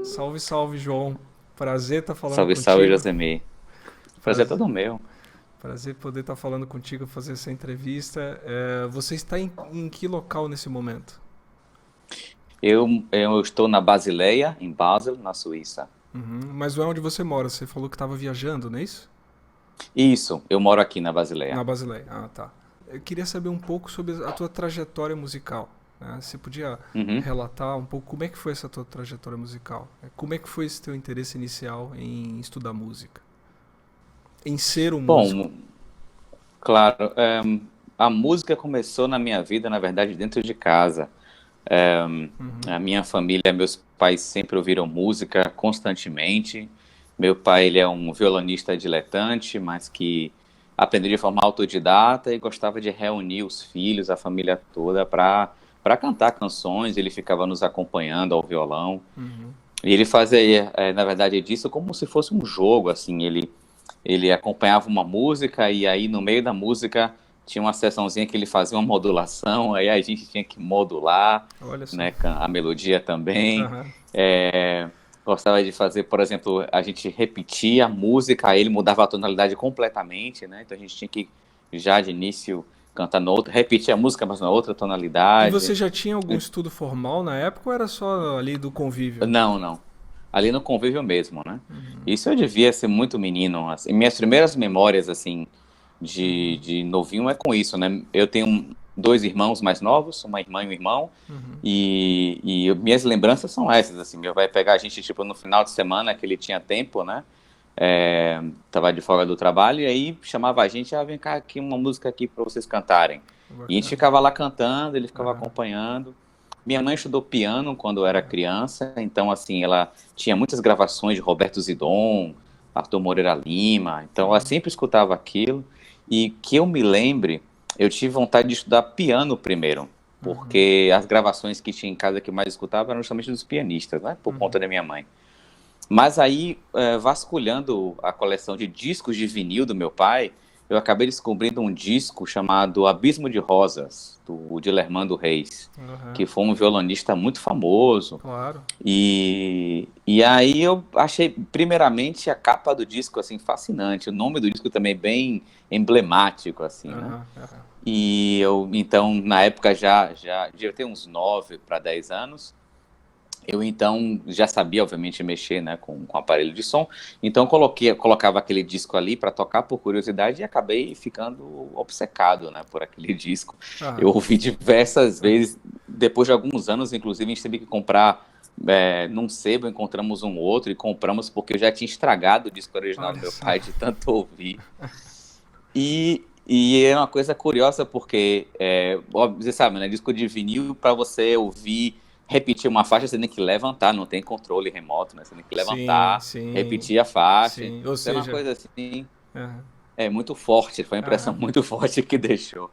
Salve, salve, João. Prazer estar falando Salve, salve, contigo. Josemir. Prazer é Prazer, todo meu. prazer poder estar falando contigo, fazer essa entrevista. Você está em que local nesse momento? Eu estou na Basileia, em Basel, na Suíça. Uhum. Mas não é onde você mora. Você falou que estava viajando, não é isso? Isso, eu moro aqui na Na Basileia. Basileia. Ah, tá. Eu queria saber um pouco sobre a tua trajetória musical, né? Você podia Uhum. relatar um pouco como é que foi essa tua trajetória musical? Como é que foi esse teu interesse inicial em estudar música? Em ser um músico? Bom, claro, a música começou na minha vida, na verdade, dentro de casa. A minha família, meus pais sempre ouviram música constantemente. Meu pai, ele é um violonista diletante, mas que aprendeu de forma autodidata e gostava de reunir os filhos, a família toda, para cantar canções. Ele ficava nos acompanhando ao violão. Uhum. E ele fazia, na verdade, disso como se fosse um jogo, assim. Ele acompanhava uma música e aí no meio da música tinha uma seçãozinha que ele fazia uma modulação, aí a gente tinha que modular, Olha só. né, a melodia também. Aham. É, gostava de fazer, por exemplo, a gente repetia a música, aí ele mudava a tonalidade completamente, né? Então a gente tinha que já de início cantar na outra, repetir a música, mas na outra E você tonalidade. já tinha algum estudo formal na época ou era só ali do convívio? Não, não. Ali no convívio mesmo, né? Isso eu devia ser muito menino. Assim. Minhas primeiras memórias, assim, de novinho é com isso, né? Eu tenho dois irmãos mais novos, uma irmã e um irmão, e minhas lembranças são essas, assim. Meu pai pegar a gente, tipo, no final de semana, que ele tinha tempo, né? Tava de folga do trabalho, e aí chamava a gente, vem cá aqui, uma música aqui para vocês cantarem. E a gente Bacana. ficava lá cantando, ele ficava Aham. acompanhando. Minha mãe estudou piano quando eu era criança, então, assim, ela tinha muitas gravações de Roberto Zidon, Arthur Moreira Lima, então ela sempre escutava aquilo. E que eu me lembre, eu tive vontade de estudar piano primeiro, porque as gravações que tinha em casa que eu mais escutava eram justamente dos pianistas, né, por conta da minha mãe. Mas aí, vasculhando a coleção de discos de vinil do meu pai, eu acabei descobrindo um disco chamado Abismo de Rosas, do Dilermando Reis, Aham. que foi um violonista muito famoso. Claro. E aí eu achei, primeiramente, a capa do disco assim fascinante, o nome do disco também bem emblemático, assim, né? Aham. Aham. E eu, então, na época já devia ter uns 9 para 10 anos, eu então já sabia, obviamente, mexer, né, com aparelho de som, então colocava aquele disco ali para tocar por curiosidade e acabei ficando obcecado, né, por aquele disco. Eu Aham. ouvi diversas vezes, depois de alguns anos, inclusive, a gente teve que comprar num sebo, encontramos um outro e compramos porque eu já tinha estragado o disco original do Olha meu só. pai de tanto ouvir. E é uma coisa curiosa porque, óbvio, você sabe, né? Disco de vinil, para você ouvir, repetir uma faixa, você tem que levantar, não tem controle remoto, né? Você tem que Sim, levantar, sim, repetir a faixa. sim. Ou Então é uma seja, coisa assim, aham. muito forte, foi uma impressão Aham. muito forte que deixou.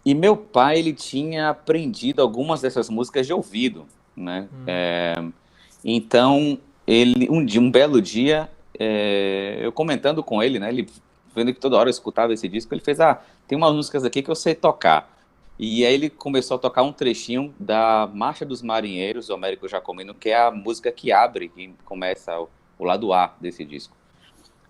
E meu pai, ele tinha aprendido algumas dessas músicas de ouvido, né? Então, um belo dia, eu comentando com ele, né? Ele vendo que toda hora eu escutava esse disco, ele fez, tem umas músicas aqui que eu sei tocar. E aí ele começou a tocar um trechinho da Marcha dos Marinheiros, do Américo Jacomino, que é a música que abre, que começa o lado A desse disco.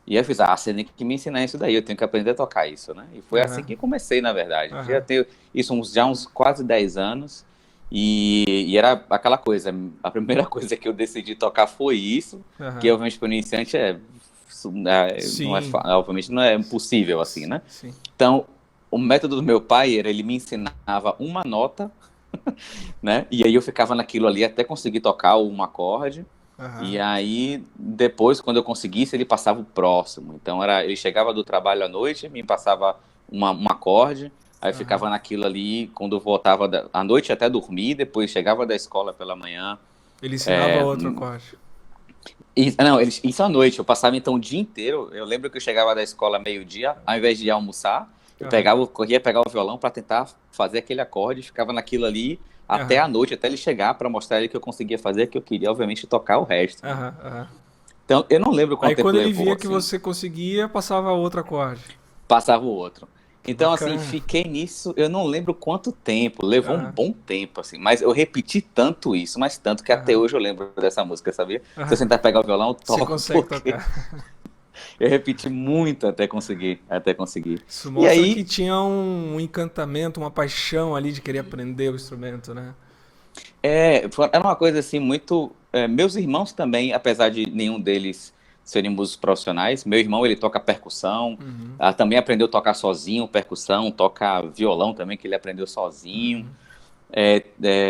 E eu fiz, você tem que me ensinar isso daí, eu tenho que aprender a tocar isso, né? E foi assim Aham. que comecei, na verdade. Já Aham. tenho isso uns quase 10 anos, e era aquela coisa, a primeira coisa que eu decidi tocar foi isso, que Aham. obviamente para o iniciante não Sim. obviamente não é impossível assim, né? Sim. Então, o método do meu pai era, ele me ensinava uma nota, né? E aí eu ficava naquilo ali até conseguir tocar um acorde, e Aham. aí, depois, quando eu conseguisse, ele passava o próximo. Então, ele chegava do trabalho à noite, me passava um acorde, aí eu ficava Aham. naquilo ali, quando eu voltava à noite até dormir, depois chegava da escola pela manhã. Ele ensinava É, outro acorde. não, isso à noite, eu passava então o dia inteiro. Eu lembro que eu chegava da escola meio-dia, ao invés de almoçar, Aham. corria pegar o violão para tentar fazer aquele acorde, ficava naquilo ali até Aham. a noite, até ele chegar para mostrar ele que eu conseguia fazer, que eu queria, obviamente, tocar o resto, né? Aham. Aham. Então, eu não lembro Aí quanto tempo quando ele levou, via que assim, você conseguia, passava outro acorde. passava o outro. Que Então, assim, bacana. fiquei nisso, eu não lembro quanto tempo, levou um Aham, bom tempo, assim, mas eu repeti tanto isso, mas tanto que até aham, hoje eu lembro dessa música, sabia? Se eu aham. sentar e pegar o violão, eu Você toco, consegue porque tocar. eu repeti muito até conseguir, até conseguir. Isso E mostra que aí, tinha um encantamento, uma paixão ali de querer aprender o instrumento, né? era uma coisa assim muito. Meus irmãos também, apesar de nenhum deles serem músicos profissionais, meu irmão ele toca percussão, Uhum, também aprendeu a tocar sozinho percussão, toca violão também, que ele aprendeu sozinho. uhum,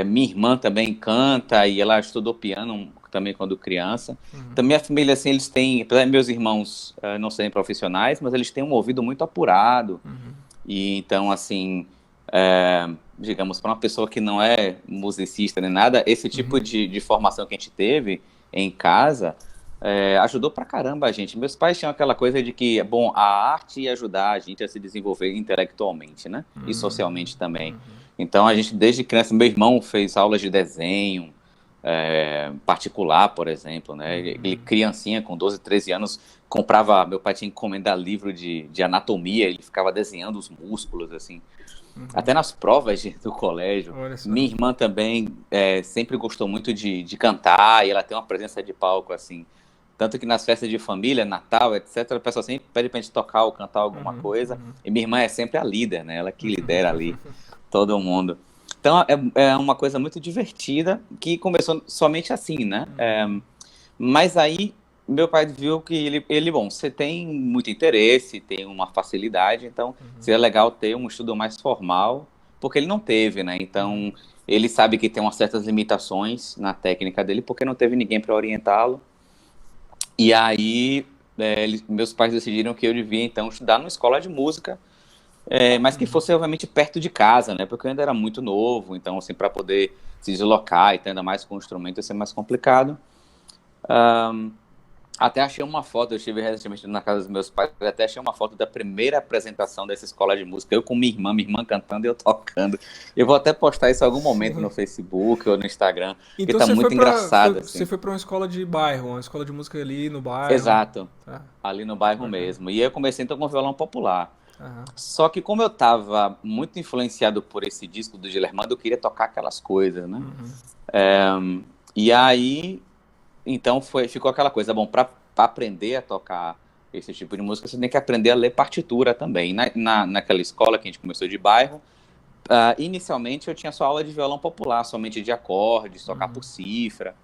Minha irmã também canta e ela estudou piano também quando criança. uhum, Também a família, assim, eles têm, apesar de meus irmãos não serem profissionais, mas eles têm um ouvido muito apurado. uhum, E então, assim, é, digamos, para uma pessoa que não é musicista nem nada, esse tipo uhum, de formação que a gente teve em casa ajudou pra caramba a gente. Meus pais tinham aquela coisa de que, bom, a arte ia ajudar a gente a se desenvolver intelectualmente, né? E uhum, socialmente também. uhum, Então, a gente, desde criança, meu irmão fez aulas de desenho, particular, por exemplo, né? Ele, uhum, criancinha, com 12, 13 anos, comprava. Meu pai tinha que encomendar livro de anatomia, ele ficava desenhando os músculos, assim. uhum. Até nas provas do colégio. Olha só. Minha irmã também sempre gostou muito de cantar, e ela tem uma presença de palco, assim. Tanto que nas festas de família, Natal, etc., o pessoal sempre pede pra gente tocar ou cantar alguma Uhum, coisa. uhum, E minha irmã é sempre a líder, né? Ela que lidera ali uhum. todo mundo. Então é uma coisa muito divertida que começou somente assim, né? Mas aí meu pai viu que bom, você tem muito interesse, tem uma facilidade, então seria legal ter um estudo mais formal, porque ele não teve, né? Uhum. Então ele sabe que tem umas certas limitações na técnica dele, porque não teve ninguém para orientá-lo. E aí meus pais decidiram que eu devia então estudar numa escola de música, mas que fosse obviamente perto de casa, né? Porque eu ainda era muito novo, então assim para poder se deslocar e ter ainda mais com o instrumento ia ser mais complicado. Até achei uma foto, eu estive recentemente na casa dos meus pais, até achei uma foto da primeira apresentação dessa escola de música, eu com minha irmã cantando e eu tocando. Eu vou até postar isso em algum momento no Sim. Facebook ou no Instagram, porque Então tá você foi muito engraçado, você assim. foi para uma escola de bairro, uma escola de música ali no bairro. Exato, Tá, ali no bairro bacana. mesmo. E aí eu comecei então com violão popular. Aham. Só que como eu estava muito influenciado por esse disco do Dilermando, eu queria tocar aquelas coisas, né? Uhum. E aí então ficou aquela coisa, bom, para aprender a tocar esse tipo de música, você tem que aprender a ler partitura também. Naquela escola que a gente começou de bairro, inicialmente eu tinha só aula de violão popular, somente de acordes, tocar por Uhum. cifra.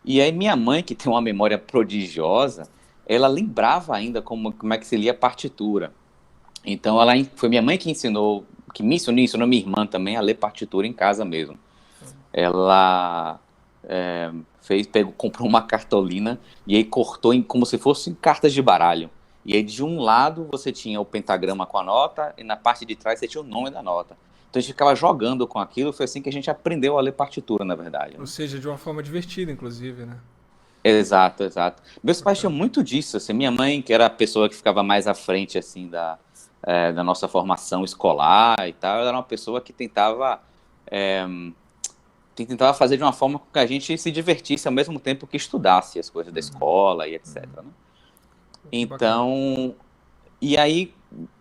E aí minha mãe, que tem uma memória prodigiosa, ela lembrava ainda como é que se lia partitura. Então foi minha mãe que ensinou minha irmã também a ler partitura em casa mesmo. Ela comprou uma cartolina e aí cortou como se fossem cartas de baralho. E aí de um lado você tinha o pentagrama com a nota e na parte de trás você tinha o nome da nota. Então a gente ficava jogando com aquilo, foi assim que a gente aprendeu a ler partitura, na verdade, Ou né? seja, de uma forma divertida, inclusive, né? Exato, exato. Meus pais tinham Bacana. muito disso, assim, minha mãe, que era a pessoa que ficava mais à frente, assim, da nossa formação escolar e tal, ela era uma pessoa é, que tentava fazer de uma forma que a gente se divertisse ao mesmo tempo que estudasse as coisas da escola e etc, né? Que bacana. Então, e aí,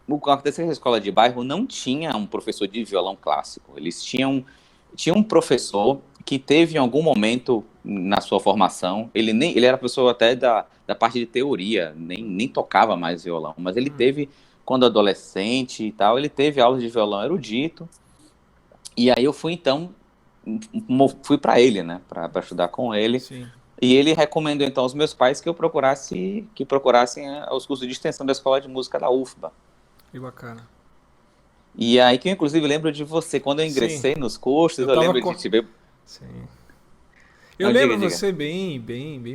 o que aconteceu na escola de bairro não tinha um professor de violão clássico. Tinha um professor que teve em algum momento na sua formação, ele era professor até da parte de teoria, nem tocava mais violão, mas ele teve, quando adolescente e tal, ele teve aulas de violão erudito, e aí eu fui então, fui para ele, né, para estudar com ele, Sim, e ele recomendou então aos meus pais que procurassem os cursos de extensão da Escola de Música da UFBA. que bacana. E aí que eu inclusive lembro de você, quando eu Sim, ingressei nos cursos, eu eu tava lembro de com. te ver. Sim. Eu Não, diga, lembro diga. você bem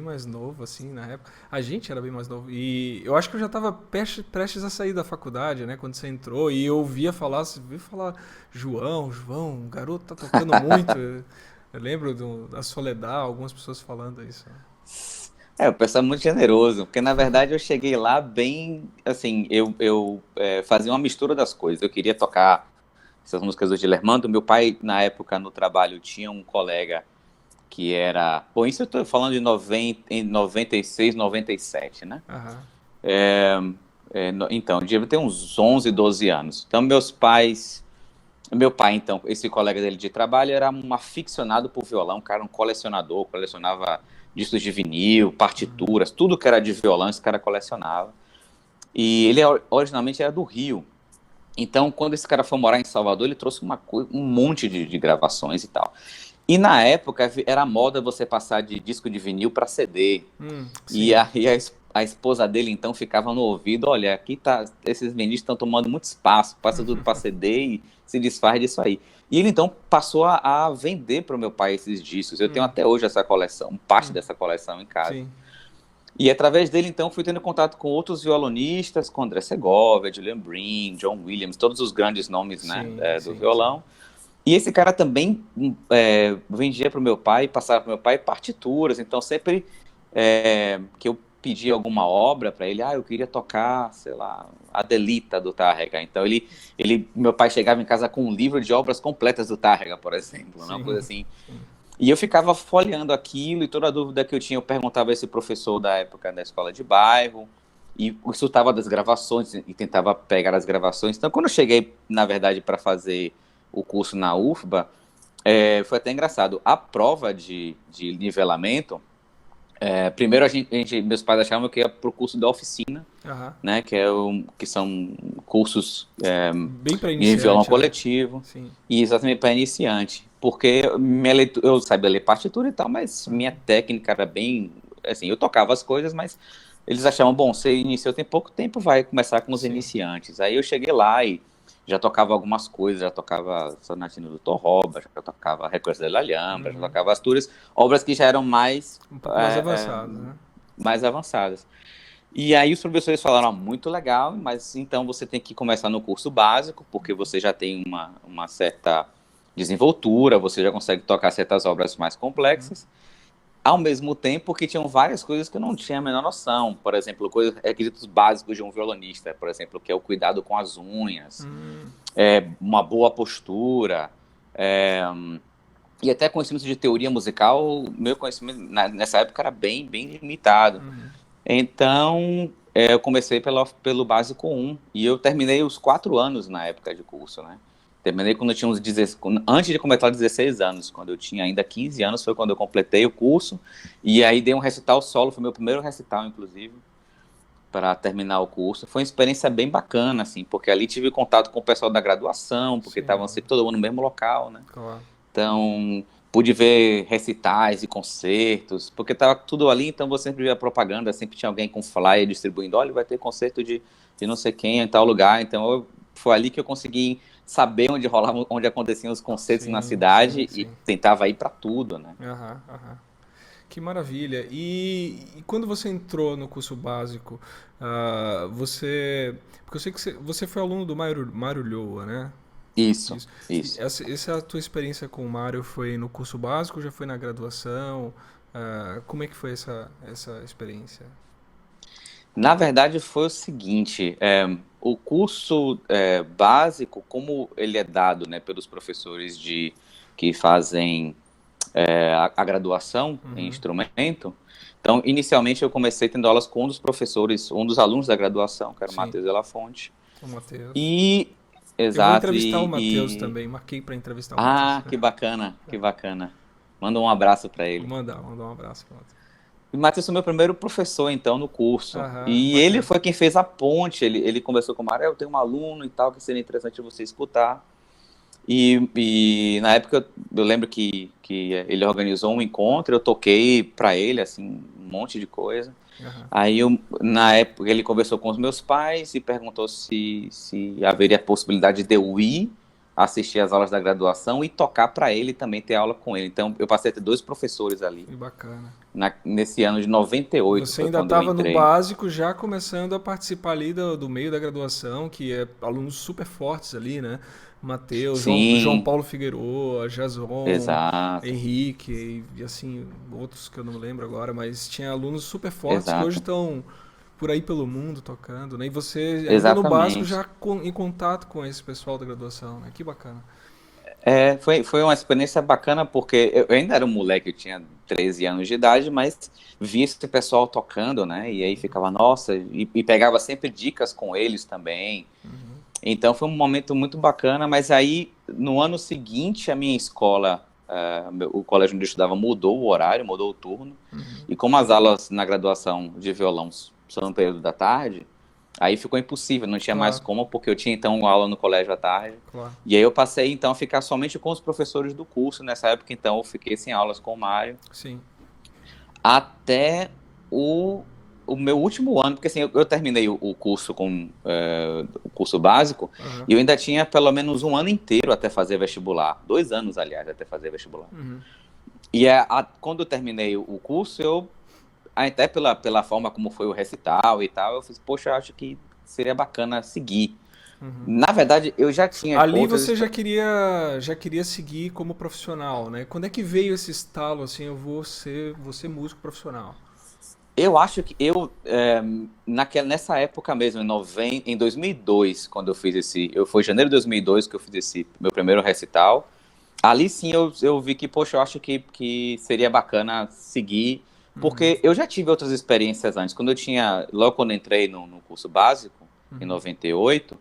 mais novo, assim, na época. A gente era bem mais novo. E eu acho que eu já tava prestes a sair da faculdade, né? Quando você entrou. E eu ouvia falar, João, o garoto tá tocando muito. Eu lembro da Soledad, algumas pessoas falando isso. O pessoal é muito generoso, porque na verdade eu cheguei lá bem, assim, eu fazia uma mistura das coisas. Eu queria tocar essas músicas do Dilermando. Meu pai, na época, no trabalho, tinha um colega que era. Bom, isso eu tô falando em 96, 97, né? Aham. Então, eu devia ter uns 11, 12 anos. Então, meu pai, então, esse colega dele de trabalho era um aficionado por violão, cara, um colecionador, colecionava discos de vinil, partituras, tudo que era de violão, esse cara colecionava. E ele originalmente era do Rio. Então, quando esse cara foi morar em Salvador, ele trouxe um monte de gravações e tal. E na época era moda você passar de disco de vinil para CD. E Sim. aí a esposa dele então ficava no ouvido, olha, aqui tá, esses vinis estão tomando muito espaço, passa tudo para CD e se desfaz disso aí. E ele então passou a vender para o meu pai esses discos. Eu tenho até hoje essa coleção, parte dessa coleção em casa. Sim. E através dele, então, fui tendo contato com outros violonistas, com André Segovia, Julian Brim, John Williams, todos os grandes nomes, né, do violão. E esse cara também vendia para o meu pai, passava para o meu pai partituras. Então, sempre que eu pedia alguma obra para ele, eu queria tocar, sei lá, Adelita do Tárrega. Então, meu pai chegava em casa com um livro de obras completas do Tárrega, por exemplo, uma coisa assim. E eu ficava folheando aquilo, e toda dúvida que eu tinha, eu perguntava a esse professor da época da escola de bairro, e escutava das gravações, e tentava pegar as gravações. Então, quando eu cheguei, na verdade, para fazer o curso na UFBA, foi até engraçado. A prova de nivelamento, primeiro meus pais achavam que ia para o curso da oficina, né, que são cursos bem para de iniciante, violão coletivo, Sim. e exatamente para iniciante. Porque eu sabia ler partitura e tal, mas minha técnica era bem... Assim, eu tocava as coisas, mas eles achavam, bom, você iniciou tem pouco tempo, vai começar com os iniciantes. Aí eu cheguei lá e já tocava algumas coisas, já tocava Sonatina do Torroba, já tocava Requiem de la Alhambra, já tocava Astúrias, obras que já eram mais... Um pouco mais avançadas, né? Mais avançadas. E aí os professores falaram, muito legal, mas então você tem que começar no curso básico, porque você já tem uma certa desenvoltura, você já consegue tocar certas obras mais complexas, ao mesmo tempo que tinham várias coisas que eu não tinha a menor noção. Por exemplo, requisitos básicos de um violonista, por exemplo, que é o cuidado com as unhas, uma boa postura, e até conhecimento de teoria musical, meu conhecimento nessa época era bem, bem limitado. Então, eu comecei pelo básico 1, e eu terminei os 4 anos na época de curso, né? Terminei quando eu tinha antes de completar 16 anos, quando eu tinha ainda 15 anos, foi quando eu completei o curso, e aí dei um recital solo, foi meu primeiro recital, inclusive, para terminar o curso. Foi uma experiência bem bacana, assim, porque ali tive contato com o pessoal da graduação, porque estavam sempre todo mundo no mesmo local, né? Claro. Então, pude ver recitais e concertos, porque estava tudo ali, então você sempre via propaganda, sempre tinha alguém com flyer distribuindo, olha, vai ter concerto de não sei quem em tal lugar, então foi ali que eu consegui saber onde aconteciam os concertos na cidade e tentava ir para tudo, né? Que maravilha. E quando você entrou no curso básico, porque eu sei que você foi aluno do Mário Lhoa, né? Isso. Essa tua experiência com o Mário foi no curso básico, já foi na graduação? Como é que foi essa experiência? Na verdade, foi o seguinte, o curso básico, como ele é dado, né, pelos professores que fazem a graduação em instrumento, então, inicialmente, eu comecei tendo aulas com um dos professores, um dos alunos da graduação, que era o Matheus de la Fonte. O Matheus. Exato. Eu vou entrevistar o Matheus também, marquei para entrevistar o Matheus. Que bacana, que bacana. Manda um abraço para ele. Vou mandar um abraço para o Matheus. E o Matheus foi meu primeiro professor, então, no curso. E bacana. ele foi quem fez a ponte. Ele conversou com o Mário, eu tenho um aluno e tal, que seria interessante você escutar. E na época, eu lembro que ele organizou um encontro, eu toquei para ele, assim, um monte de coisa. Aí, na época, ele conversou com os meus pais e perguntou se haveria possibilidade de eu ir assistir às aulas da graduação e tocar para ele também, ter aula com ele. Então, eu passei a ter 2 professores ali. Que bacana. Nesse ano de 98. Você ainda estava no básico, já começando a participar ali do meio da graduação, que é alunos super fortes ali, né? Matheus, João Paulo Figueroa, Jason, Henrique e assim, outros que eu não lembro agora, mas tinha alunos super fortes que hoje estão por aí pelo mundo tocando, né? E você ainda no básico já em contato com esse pessoal da graduação, né? Que bacana. Foi uma experiência bacana, porque eu ainda era um moleque, eu tinha 13 anos de idade, mas via esse pessoal tocando, né? E aí ficava, nossa, e pegava sempre dicas com eles também. Uhum. Então foi um momento muito bacana, mas aí no ano seguinte a minha escola, o colégio onde eu estudava mudou o horário, mudou o turno, Uhum. e como as aulas na graduação de violão são no período da tarde, aí ficou impossível, não tinha mais Claro, como, porque eu tinha então aula no colégio à tarde, claro. e aí eu passei então a ficar somente com os professores do curso, nessa época então eu fiquei sem aulas com o Mário, Sim. até o, o meu último ano, porque assim, eu terminei o curso com o curso básico, Aham. e eu ainda tinha pelo menos um ano inteiro até fazer vestibular, 2 anos, aliás, até fazer vestibular. Uhum. E quando eu terminei o curso, eu, até pela forma como foi o recital e tal, eu fiz, poxa, eu acho que seria bacana seguir. Uhum. Na verdade, eu já tinha Ali outras você já queria seguir como profissional, né? Quando é que veio esse estalo assim, eu vou ser músico profissional? Eu acho que nessa época mesmo, em 2002, quando eu fiz foi em janeiro de 2002 que eu fiz esse meu primeiro recital. Ali sim eu vi que, poxa, eu acho que seria bacana seguir, Uhum. porque eu já tive outras experiências antes. Logo quando entrei no curso básico, em Uhum. 98,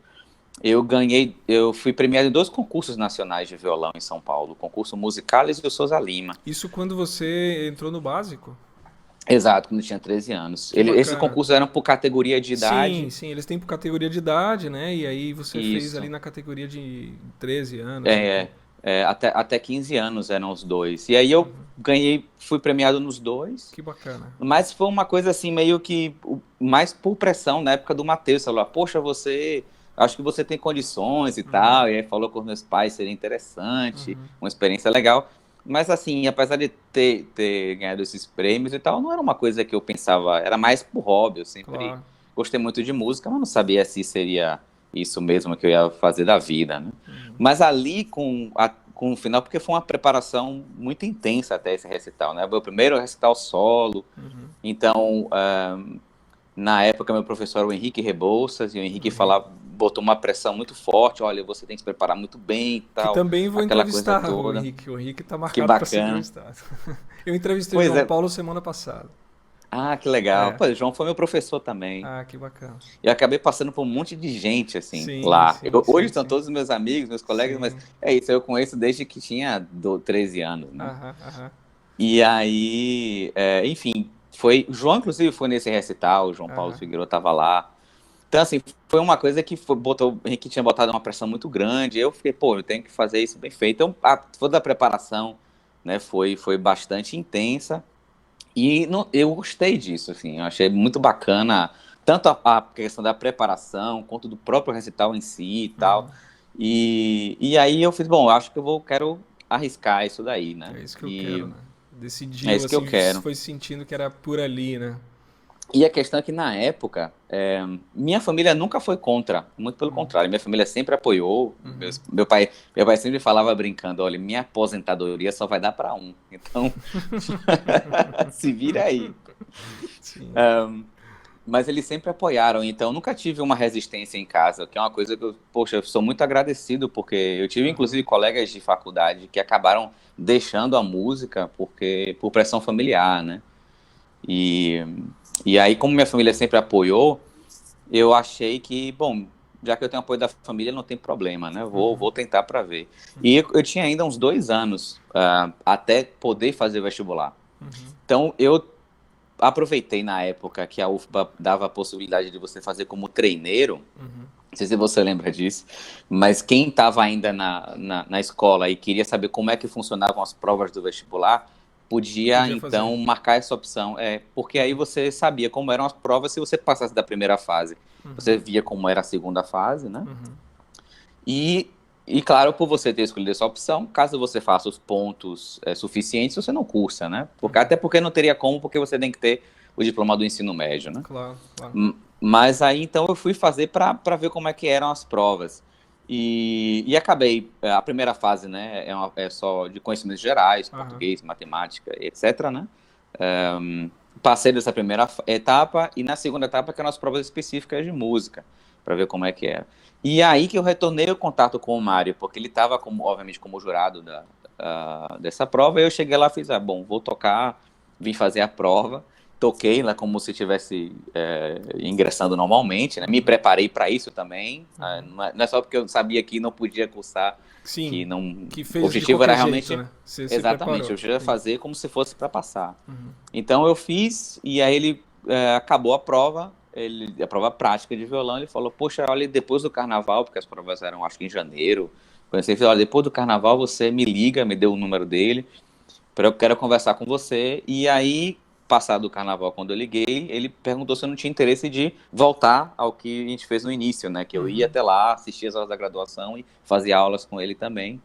eu fui premiado em dois concursos nacionais de violão em São Paulo, o concurso Musicales e o Souza Lima. Isso quando você entrou no básico? Exato, quando eu tinha 13 anos. Que Esses bacana. concursos eram por categoria de Sim, idade. sim, eles têm por categoria de idade, né? E aí você fez ali Isso. na categoria de 13 anos e É, pouco. até 15 anos eram os dois. E aí eu fui premiado nos dois. Que bacana. Mas foi uma coisa assim, meio que mais por pressão na época do Matheus. Falou, poxa, acho que você tem condições e Uhum. tal. E aí falou com os meus pais, seria interessante, Uhum. uma experiência legal. Mas assim, apesar de ter ganhado esses prêmios e tal, não era uma coisa que eu pensava, era mais por hobby. Eu sempre Claro. gostei muito de música, mas não sabia se seria isso mesmo que eu ia fazer da vida, né? Uhum. Mas ali com o final, porque foi uma preparação muito intensa até esse recital, né? Foi o primeiro recital solo, Uhum. então, na época, meu professor era o Henrique Rebouças, e o Henrique Uhum. botou uma pressão muito forte, olha, você tem que se preparar muito bem e Que tal, também vou aquela coisa entrevistar o toda. Henrique. O Henrique tá Que marcado para ser bacana. entrevistado. Eu entrevistei o Pois João é. Paulo semana passada. Ah, que legal. É. Pô, o João foi meu professor também. Ah, que bacana. Eu acabei passando por um monte de gente, assim, Sim, lá. sim, Hoje sim, são sim. todos meus amigos, meus colegas, mas Sim. é isso, eu conheço desde que tinha 13 anos, né? Aham, aham. E aí, enfim, o João, inclusive, foi nesse recital, o João Paulo Aham. Figueiredo estava lá. Então, assim, foi uma coisa que o Henrique tinha botado uma pressão muito grande. Eu fiquei, pô, eu tenho que fazer isso bem feito. Então, toda a preparação, né, foi bastante intensa. E eu gostei disso, assim, eu achei muito bacana, tanto a questão da preparação, quanto do próprio recital em si e tal. Uhum. E aí eu fiz, bom, eu acho que quero arriscar isso daí, né? É isso que eu quero, E né? é Decidiu, isso que eu assim, quero. foi sentindo que era por ali, né? E a questão é que na época, minha família nunca foi contra, muito pelo Uhum. contrário, minha família sempre apoiou. Uhum. Meu pai sempre falava brincando, olha, minha aposentadoria só vai dar para um, então se vira aí. Sim. Mas eles sempre apoiaram, então nunca tive uma resistência em casa, que é uma coisa que poxa, eu sou muito agradecido, porque eu tive Aham. inclusive colegas de faculdade que acabaram deixando a música por pressão familiar, né? E, e aí, como minha família sempre apoiou, eu achei que, bom, já que eu tenho apoio da família, não tem problema, né? Vou Uhum. tentar para ver. E eu tinha ainda uns 2 anos até poder fazer vestibular. Uhum. Então, eu aproveitei na época que a UFBA dava a possibilidade de você fazer como treineiro. Uhum. Não sei se você lembra disso, mas quem estava ainda na escola e queria saber como é que funcionavam as provas do vestibular, podia Podia fazer. então marcar essa opção, porque aí você sabia como eram as provas se você passasse da primeira fase. Você Uhum. via como era a segunda fase, né? Uhum. E, e claro, por você ter escolhido essa opção, caso você faça os pontos suficientes, você não cursa, né? Uhum. Até porque não teria como, porque você tem que ter o diploma do ensino médio, né? Claro, claro. Mas aí então eu fui fazer para ver como é que eram as provas. E acabei, a primeira fase, né, é só de conhecimentos gerais, Aham. português, matemática, etc, né? Passei dessa primeira etapa e na segunda etapa que eram as provas específicas de música. para ver como é que era. E aí que eu retornei o contato com o Mário, porque ele estava, obviamente, como jurado dessa prova, e eu cheguei lá e fiz, bom, vou tocar, vim fazer a prova, toquei lá como se estivesse ingressando normalmente, né? Me preparei para isso também, não é só porque eu sabia que não podia cursar, Sim, que não... que O fez de objetivo era qualquer jeito, realmente... né? Você se Exatamente, preparou. eu já ia Sim. fazer como se fosse para passar. Então eu fiz, e aí ele acabou a prova, a prova prática de violão, ele falou, poxa, olha, depois do carnaval, porque as provas eram acho que em janeiro, ele falou, olha, depois do carnaval você me liga, me deu o número dele, eu quero conversar com você, e aí, passado o carnaval, quando eu liguei, ele perguntou se eu não tinha interesse de voltar ao que a gente fez no início, né, que eu ia até lá, assistia as aulas da graduação e fazia aulas com ele também.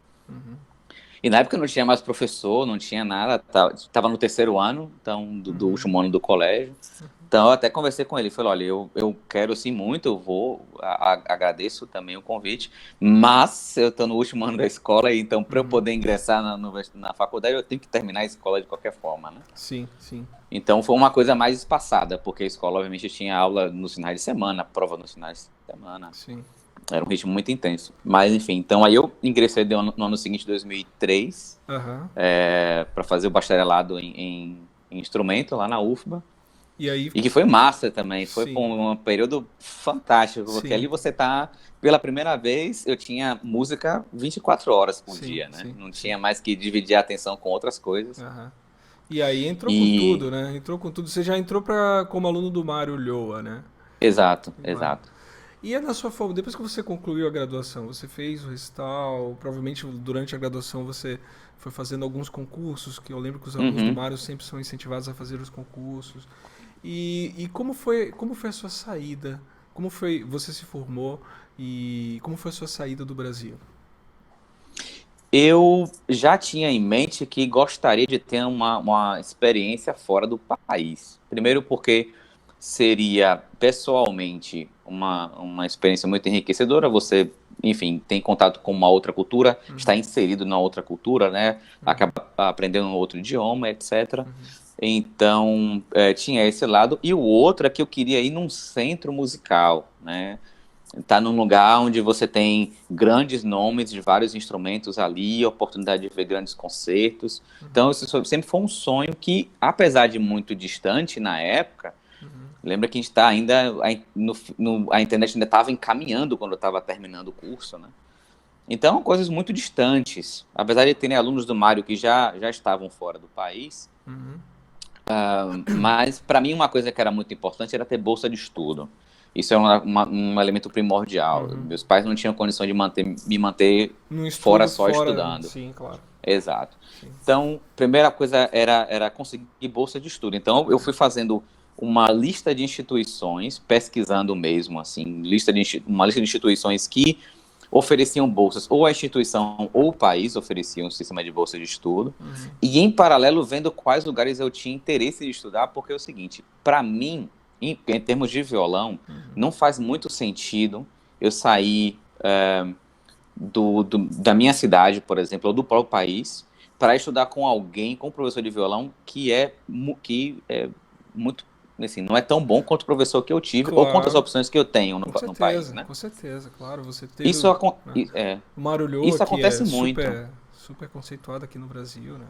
E na época não tinha mais professor, não tinha nada, estava no terceiro ano, então, do último ano do colégio. Então eu até conversei com ele, falei, olha, eu quero sim muito, eu vou, agradeço também o convite, mas eu estou no último ano da escola, então para eu poder ingressar na faculdade eu tenho que terminar a escola de qualquer forma, né? Sim, sim. Então foi uma coisa mais espaçada, porque a escola obviamente tinha aula nos finais de semana, prova nos finais de semana. Sim. Era um ritmo muito intenso. Mas, enfim, então aí eu ingressei no ano seguinte, 2003, para fazer o bacharelado em instrumento lá na UFBA. E aí... E que foi massa também, foi Sim. um período fantástico, porque Sim. ali você tá, pela primeira vez, eu tinha música 24 horas por Sim, dia, né? sim, Não sim. tinha mais que dividir a atenção com outras coisas. E aí entrou com E, tudo, né? Entrou com tudo. Você já entrou como aluno do Mário Lhoa, né? exato, Mário. exato. E é na sua forma, depois que você concluiu a graduação, você fez o recital, provavelmente durante a graduação você foi fazendo alguns concursos, que eu lembro que os alunos do Uhum. Mário sempre são incentivados a fazer os concursos. E como foi a sua saída? Como foi, você se formou e como foi a sua saída do Brasil? Eu já tinha em mente que gostaria de ter uma experiência fora do país. Primeiro porque seria pessoalmente uma experiência muito enriquecedora. Você, enfim, tem contato com uma outra cultura, está inserido na outra cultura, né? Acaba aprendendo um outro idioma, etc. Então, tinha esse lado. E o outro é que eu queria ir num centro musical, né? Tá num lugar onde você tem grandes nomes de vários instrumentos ali, oportunidade de ver grandes concertos. Então, isso sempre foi um sonho que, apesar de muito distante na época, lembra que a gente está ainda, a internet ainda estava encaminhando quando eu estava terminando o curso, né? Então, coisas muito distantes. Apesar de terem alunos do Mário que já estavam fora do país, mas para mim uma coisa que era muito importante era ter bolsa de estudo. Isso é um elemento primordial. Meus pais não tinham condição de me manter Num fora estudo só fora, estudando. sim, claro. Exato. Sim. Então, primeira coisa era conseguir bolsa de estudo. Então, eu fui fazendo uma lista de instituições, pesquisando mesmo, assim, uma lista de instituições que ofereciam bolsas, ou a instituição ou o país ofereciam um sistema de bolsa de estudo, e em paralelo vendo quais lugares eu tinha interesse de estudar, porque é o seguinte, para mim, em termos de violão, não faz muito sentido eu sair da minha cidade, por exemplo, ou do próprio país, para estudar com alguém, com um professor de violão que é muito, assim, não é tão bom quanto o professor que eu tive ou quanto as Claro, opções que eu tenho no país, né? com certeza, claro. Você teve, Isso, né, o Mário Lhoa, isso que é acontece muito. super conceituado aqui no Brasil, né?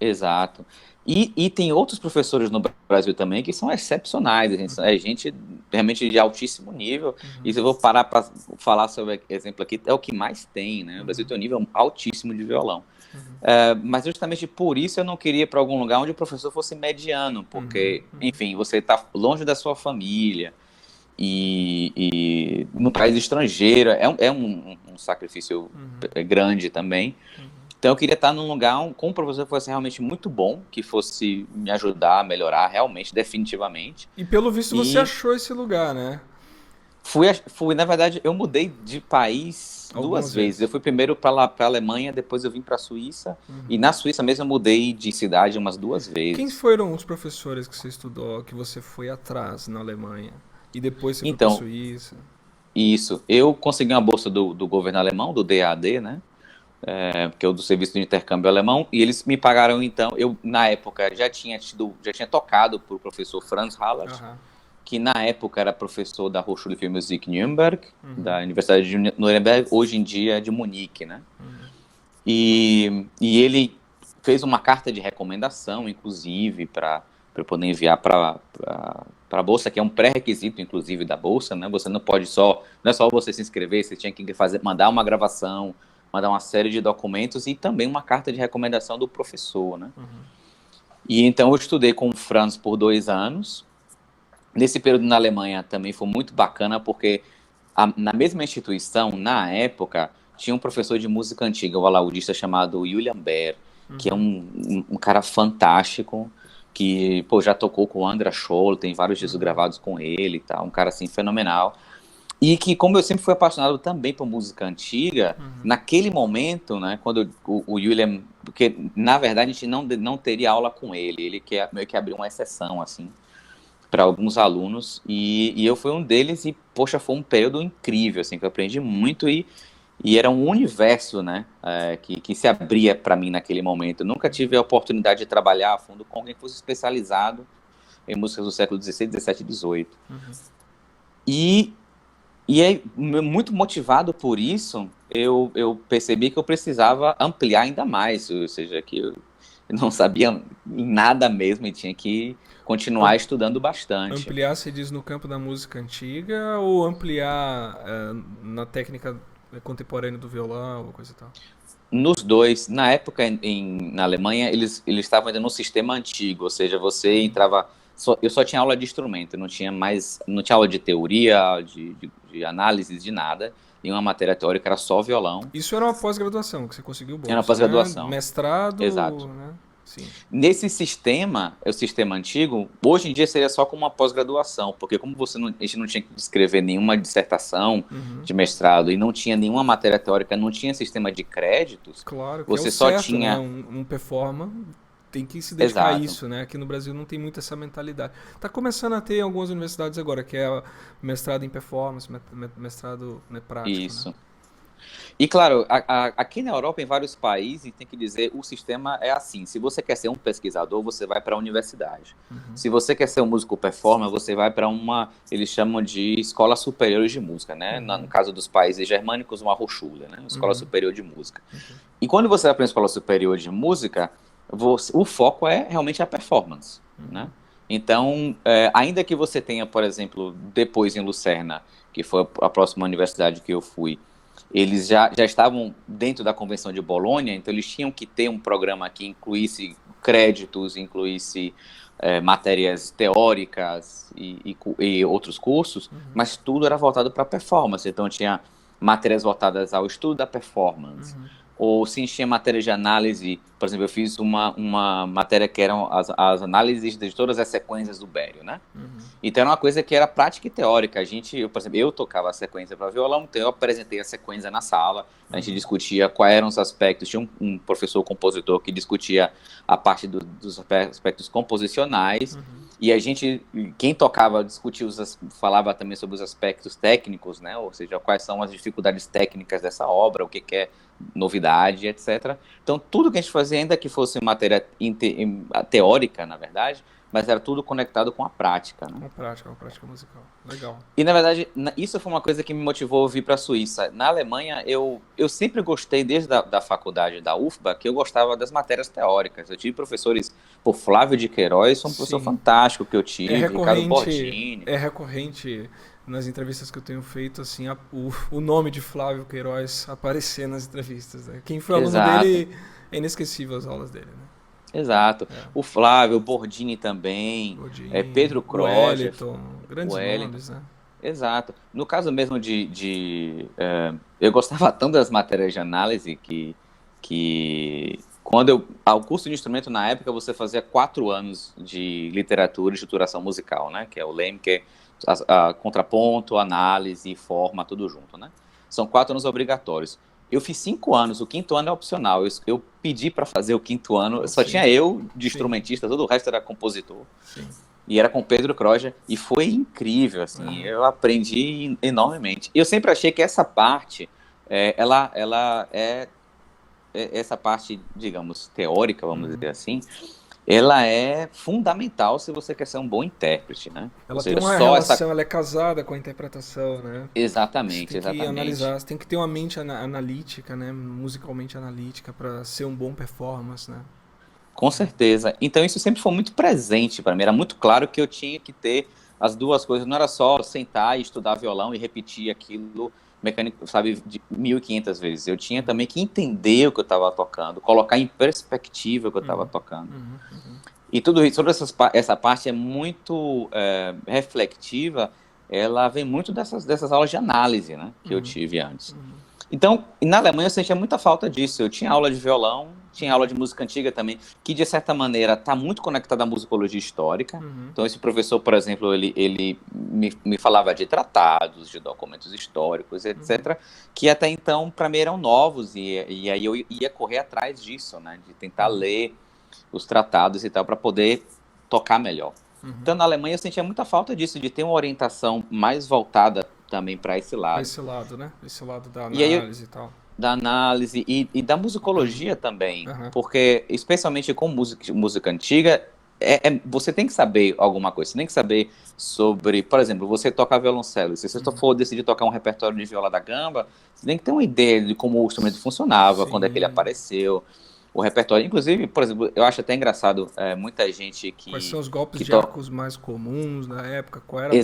Exato. E tem outros professores no Brasil também que são excepcionais, é gente realmente de altíssimo nível. E se eu vou parar para falar sobre exemplo aqui, é o que mais tem, né? O Brasil tem um nível altíssimo de violão. Mas justamente por isso eu não queria ir para algum lugar onde o professor fosse mediano, porque, enfim, você está longe da sua família e no país estrangeiro é um sacrifício grande também. Então eu queria estar num lugar com um professor que fosse realmente muito bom, que fosse me ajudar a melhorar realmente, definitivamente. E pelo visto você E achou esse lugar, né? na verdade, eu mudei de país duas Algumas vezes. Eu vezes. fui primeiro para a Alemanha, depois eu vim para a Suíça. E na Suíça mesmo eu mudei de cidade umas duas Quem vezes. foram os professores que você estudou, que você foi atrás na Alemanha? E depois você foi para a Então, Suíça? isso. Eu consegui uma bolsa do governo alemão, do DAD, né? Que é o do Serviço de Intercâmbio Alemão, e eles me pagaram, então, eu, na época, já tinha tocado para o professor Franz Halert, que na época era professor da Hochschule für Musik Nürnberg, Uhum. da Universidade de Nuremberg, hoje em dia é de Munique, né? Uhum. E ele fez uma carta de recomendação, inclusive, para eu poder enviar para a Bolsa, que é um pré-requisito, inclusive, da Bolsa, né? Você não pode não é só você se inscrever, você tinha que mandar uma gravação, mandar uma série de documentos e também uma carta de recomendação do professor, né? Uhum. E então eu estudei com o Franz por 2 anos. Nesse período na Alemanha também foi muito bacana, porque na mesma instituição, na época, tinha um professor de música antiga, o alaudista, chamado Julian Baer, que é Uhum. um cara fantástico, que pô, já tocou com o Andra Scholl, tem vários discos Uhum. gravados com ele e tal, um cara assim fenomenal. E que, como eu sempre fui apaixonado também por música antiga, Uhum. naquele momento, né, quando o William, porque na verdade a gente não teria aula com ele meio que abriu uma exceção, assim, para alguns alunos, e eu fui um deles, e poxa, foi um período incrível, assim, que eu aprendi muito, e era um universo, né, que se abria para mim naquele momento. Eu nunca tive a oportunidade de trabalhar a fundo com alguém que fosse especializado em músicas do século XVI, XVII e XVIII. Uhum. E E aí, muito motivado por isso, eu percebi que eu precisava ampliar ainda mais, ou seja, que eu não sabia nada mesmo e tinha que continuar Am- estudando bastante. Ampliar, se diz, no campo da música antiga ou ampliar na técnica contemporânea do violão ou coisa e tal? Nos dois, na época na Alemanha, eles estavam ainda no sistema antigo, ou seja, você Uhum. entrava. Eu só tinha aula de instrumento, não tinha aula de teoria, de análise, de nada. Nenhuma matéria teórica, era só violão. Isso era uma pós-graduação, que você conseguiu Era uma bolsa, né? pós-graduação. Mestrado, Exato. né? Sim. Nesse sistema, é o sistema antigo, hoje em dia seria só como uma pós-graduação, porque como a gente não tinha que escrever nenhuma dissertação Uhum. de mestrado e não tinha nenhuma matéria teórica, não tinha sistema de créditos, Claro, que é o você só certo, né? tinha... Um performer tem que se dedicar a Exato, isso, né? Aqui no Brasil não tem muito essa mentalidade. Tá começando a ter em algumas universidades agora, que é mestrado em performance, mestrado, né, prático, né? isso. E claro, aqui na Europa, em vários países, tem que dizer, o sistema é assim, se você quer ser um pesquisador, você vai para a universidade. Uhum. Se você quer ser um músico performer, você vai para eles chamam de escola superior de música, né? No Uhum. caso dos países germânicos, uma Hochschule, né? Escola Uhum. superior de música. Uhum. E quando você vai para a escola superior de música, o foco é realmente a performance, Uhum. né? Então, ainda que você tenha, por exemplo, depois em Lucerna, que foi a próxima universidade que eu fui, eles já estavam dentro da Convenção de Bolonha, então eles tinham que ter um programa que incluísse créditos, incluísse matérias teóricas e outros cursos, Uhum. mas tudo era voltado para performance. Então tinha matérias voltadas ao estudo da performance, Uhum. ou se tinha matérias de análise. Por exemplo, eu fiz uma matéria que eram as análises de todas as sequências do Bério, né? Uhum. Então era uma coisa que era prática e teórica. Por exemplo, eu tocava a sequência para violão, então eu apresentei a sequência na sala, a gente Uhum. discutia quais eram os aspectos. Tinha um professor compositor que discutia a parte dos aspectos composicionais, Uhum. e quem tocava, falava também sobre os aspectos técnicos, né? Ou seja, quais são as dificuldades técnicas dessa obra, o que é novidade, etc. Então tudo que a gente fazia, ainda que fosse matéria teórica, na verdade, mas era tudo conectado com a prática, né? Uma prática musical. Legal. E, na verdade, isso foi uma coisa que me motivou a vir para a Suíça. Na Alemanha, eu sempre gostei, desde da faculdade da UFBA, que eu gostava das matérias teóricas. Eu tive professores, por Flávio de Queiroz, foi um professor Sim. fantástico que eu tive, Ricardo Bordini. É recorrente nas entrevistas que eu tenho feito, assim, o nome de Flávio Queiroz aparecer nas entrevistas, né? Quem foi aluno Exato, dele é inesquecível as aulas dele, né? exato. É. O Flávio, o Bordini também, Godin, Pedro o Kroger, Wellington, o grandes Wellington. nomes, né? Exato. No caso mesmo eu gostava tanto das matérias de análise que ao curso de instrumento, na época, você fazia 4 anos de literatura e estruturação musical, né? Que é o LEM, que é contraponto, análise, forma, tudo junto, né? São 4 anos obrigatórios. Eu fiz 5 anos, o quinto ano é opcional. Eu pedi para fazer o quinto ano, só Sim, tinha eu de sim, instrumentista, todo o resto era compositor. sim. E era com o Pedro Croja, e foi incrível, assim, Aham. eu aprendi enormemente. Eu sempre achei que essa parte, ela essa parte, digamos, teórica, vamos dizer Uhum. assim, ela é fundamental se você quer ser um bom intérprete, né? Ou Ela tem seja, uma só essa. relação, ela é casada com a interpretação, né? Você Exatamente, tem que exatamente. analisar, você tem que ter uma mente analítica, né? Musicalmente analítica para ser um bom performance, né? Com certeza. Então isso sempre foi muito presente para mim. Era muito claro que eu tinha que ter as duas coisas. Não era só sentar e estudar violão e repetir aquilo mecânico, sabe, de 1.500 vezes. Eu tinha Uhum, também que entender o que eu estava tocando, colocar em perspectiva o que eu estava uhum, tocando. uhum, uhum, E tudo isso, essa parte é muito reflexiva. Ela vem muito dessas aulas de análise, né, que eu uhum, tive antes. uhum, Então, na Alemanha eu sentia muita falta disso. Eu tinha aula de violão, tinha aula uhum, de música antiga também, que de certa maneira está muito conectada à musicologia histórica. uhum, Então, esse professor, por exemplo, ele me falava de tratados, de documentos históricos, uhum, etc., que até então, para mim, eram novos, e aí eu ia correr atrás disso, né, de tentar uhum, ler os tratados e tal, para poder tocar melhor. uhum. Então, na Alemanha, eu sentia muita falta disso, de ter uma orientação mais voltada também para esse Para lado. esse lado, né? Esse lado da E aí, análise e tal. da análise e da musicologia também, Aham. porque especialmente com música antiga, você tem que saber alguma coisa, você tem que saber sobre, por exemplo, você toca violoncelo, se você Uhum. for decidir tocar um repertório de viola da gamba, você tem que ter uma ideia de como o instrumento funcionava, quando é que ele Sim. apareceu, o repertório. Inclusive, por exemplo, eu acho até engraçado, muita gente Quais são que, os golpes que de toca. arcos mais comuns na época? Qual era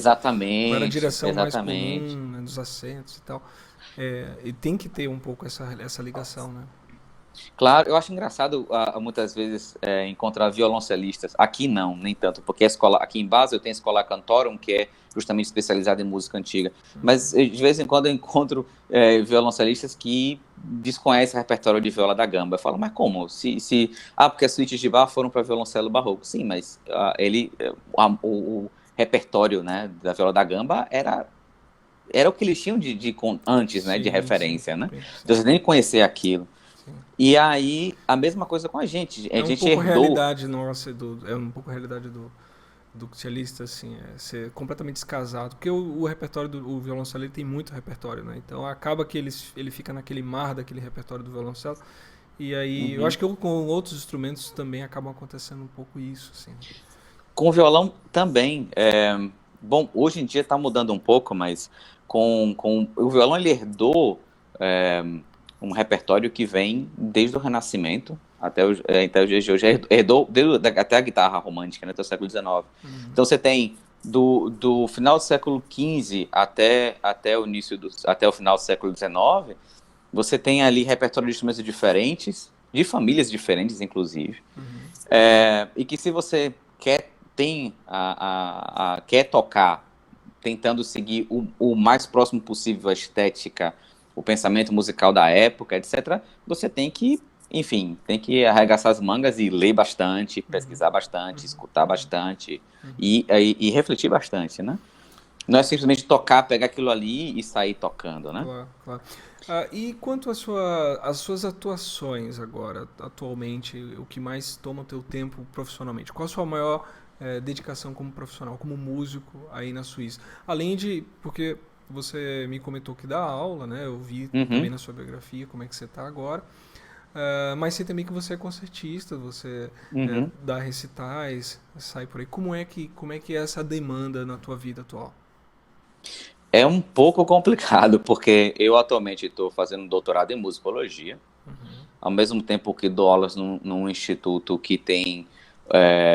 a Exatamente, direção mais exatamente. comum, né, dos acentos e tal? É, e tem que ter um pouco essa ligação, né? Claro, eu acho engraçado muitas vezes encontrar violoncelistas. Aqui não, nem tanto, porque a escola, aqui em Basel eu tenho a escola Cantorum, que é justamente especializada em música antiga. Mas de vez em quando eu encontro violoncelistas que desconhecem o repertório de viola da gamba. Eu falo, mas como? Porque as suítes de Bach foram para violoncelo barroco. Sim, mas o repertório, né, da viola da gamba era o que eles tinham antes, né, de Sim, sim, referência, né? sim, Então sim, você tem que conhecer aquilo. sim. E aí, a mesma coisa com a gente. A É um gente pouco a herdou. realidade nossa, é um pouco a realidade do cellista, assim, é ser completamente descasado. Porque o repertório o violoncelo ele tem muito repertório, né? Então acaba que ele fica naquele mar daquele repertório do violoncelo. E aí, eu Uhum. acho que com outros instrumentos também acabam acontecendo um pouco isso, assim. Com o violão também. Bom, hoje em dia está mudando um pouco, mas com o violão ele herdou é, um repertório que vem desde o Renascimento até os dias de hoje. Herdou até a guitarra romântica, né, até o século XIX. Uhum, Então você tem do final do século XV até o final do século XIX. Você tem ali repertório de instrumentos diferentes, de famílias diferentes, inclusive. uhum, E que se você quer tocar tentando seguir o mais próximo possível à estética, o pensamento musical da época, etc., você tem que, enfim, tem que arregaçar as mangas e ler bastante, uhum, pesquisar bastante, uhum, escutar bastante uhum. e refletir bastante, né? Não é simplesmente tocar, pegar aquilo ali e sair tocando, né? Claro, claro. E quanto às suas atuações agora, atualmente, o que mais toma o teu tempo profissionalmente? Qual a sua maior dedicação como profissional, como músico aí na Suíça? Além de, porque você me comentou que dá aula, né? Eu vi também Uhum, na sua biografia como é que você está agora. Mas sei também que você é concertista, você uhum. dá recitais, sai por aí. Como é que é essa demanda na tua vida atual? É um pouco complicado, porque eu atualmente estou fazendo um doutorado em musicologia, ao mesmo tempo que dou aulas num instituto que tem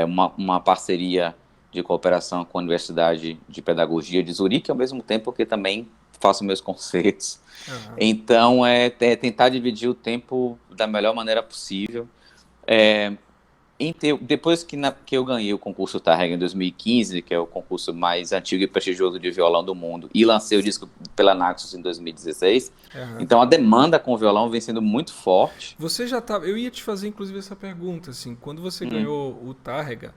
uma parceria de cooperação com a Universidade de Pedagogia de Zurique, ao mesmo tempo que também faço meus concertos. Aham. Então, é tentar dividir o tempo da melhor maneira possível. É, Depois que eu ganhei o concurso Tarrega em 2015, que é o concurso mais antigo e prestigioso de violão do mundo, e lancei o disco pela Naxos em 2016, Aham. então a demanda com o violão vem sendo muito forte. Você já estava. Eu ia te fazer inclusive essa pergunta, assim, quando você Hum, ganhou o Tárrega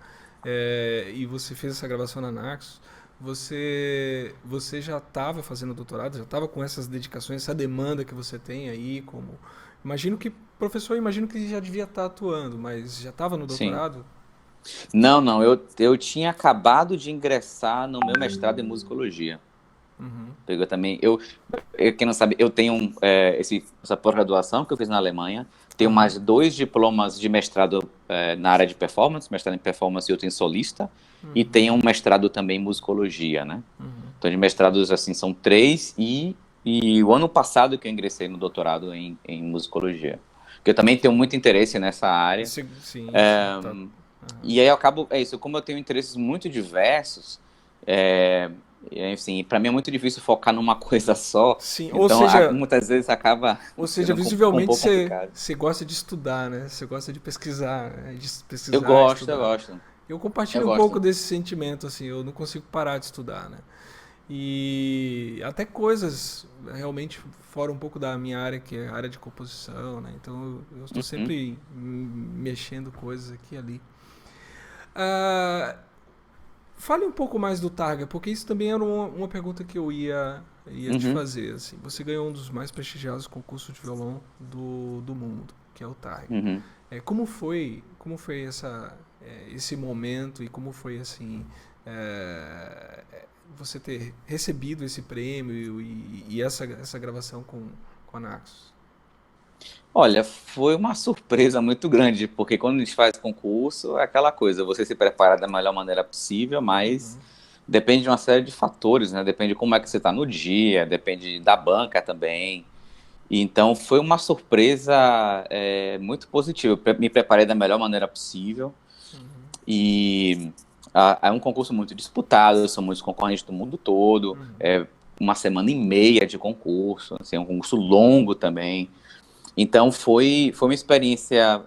e você fez essa gravação na Naxos, você já estava fazendo doutorado, já estava com essas dedicações, essa demanda que você tem aí, como. Imagino que, professor, imagino que já devia estar atuando, mas já estava no sim. doutorado? Não, não, eu tinha acabado de ingressar no meu mestrado em musicologia. Uhum. Pegou também. Quem não sabe, eu tenho essa pós-graduação que eu fiz na Alemanha. Tenho Aham. mais 2 diplomas de mestrado na área de performance, mestrado em performance e outro em solista. E Uhum. tenho um mestrado também em musicologia, né? Uhum. Então, de mestrados, assim, são 3. E o ano passado que eu ingressei no doutorado em musicologia. Porque eu também tenho muito interesse nessa área. Sim, sim, tá. Aham. E aí eu acabo, é isso, como eu tenho interesses muito diversos, é, assim, para mim é muito difícil focar numa coisa só, Sim, então muitas vezes acaba ou seja, sendo um visivelmente pouco complicado. você gosta de estudar, né? Você gosta de pesquisar, né? De Eu pesquisar, gosto, eu estudar. gosto, Eu eu compartilho um pouco gosto. desse sentimento, assim, eu não consigo parar de estudar, né? E até coisas realmente fora um pouco da minha área, que é a área de composição, né? Então eu estou Uhum, sempre mexendo coisas aqui e ali. Ah, fale um pouco mais do Targa, porque isso também era uma pergunta que eu ia te uhum, fazer. Assim. Você ganhou um dos mais prestigiados concursos de violão do mundo, que é o Targa. uhum. Como foi esse momento e como foi assim é, você ter recebido esse prêmio e essa gravação com a Naxos? Olha, foi uma surpresa muito grande, porque quando a gente faz concurso, é aquela coisa, você se prepara da melhor maneira possível, mas Uhum. depende de uma série de fatores, né? Depende de como é que você está no dia, depende da banca também. Então foi uma surpresa muito positiva. Me preparei da melhor maneira possível Uhum. e é um concurso muito disputado, são muitos concorrentes do mundo todo, Uhum. é uma semana e meia de concurso, assim, é um concurso longo também. Então foi uma experiência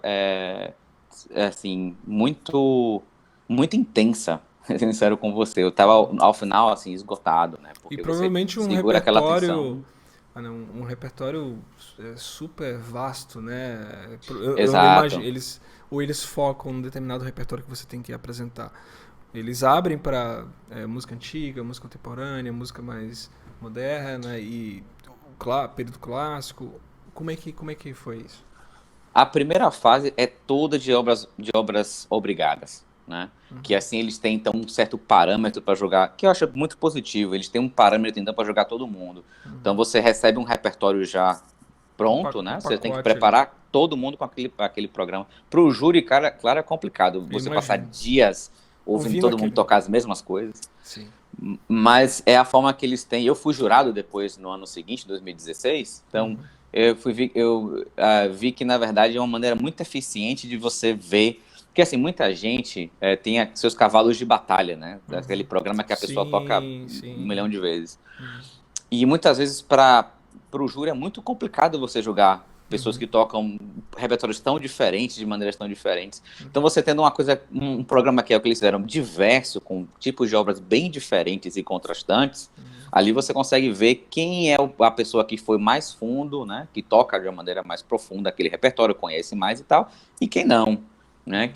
assim muito intensa. Sendo sincero com você, eu estava ao final assim esgotado, né? E Porque você provavelmente um segura aquela repertório, tensão. um repertório super vasto, né? Eu imagino, Exato. ou eles focam num determinado repertório que você tem que apresentar. Eles abrem para música antiga, música contemporânea, música mais moderna e período clássico. Como é que foi isso? A primeira fase é toda de obras obrigadas, né? Que assim eles têm então um certo parâmetro para jogar, que eu acho muito positivo. Eles têm um parâmetro então para jogar todo mundo. Então você recebe um repertório já pronto, Um né? Você tem que pacote ali. preparar todo mundo com aquele programa. Para o júri, cara, claro, é complicado. Eu Você passar imagino. dias ouvindo Ouvindo todo mundo aquele. tocar as mesmas coisas. Sim. Mas é a forma que eles têm. Eu fui jurado depois no ano seguinte, 2016. Então Uhum. vi que na verdade é uma maneira muito eficiente de você ver, porque assim muita gente tem seus cavalos de batalha, né? Daquele Uhum. programa que a pessoa toca Sim, um sim. milhão de vezes. Uhum. E muitas vezes para o júri é muito complicado você julgar pessoas Uhum. que tocam repertórios tão diferentes, de maneiras tão diferentes. Então você tendo uma coisa, um programa que é o que eles fizeram, diverso, com tipos de obras bem diferentes e contrastantes, ali você consegue ver quem é a pessoa que foi mais fundo, né, que toca de uma maneira mais profunda aquele repertório, conhece mais e tal, e quem não. Né?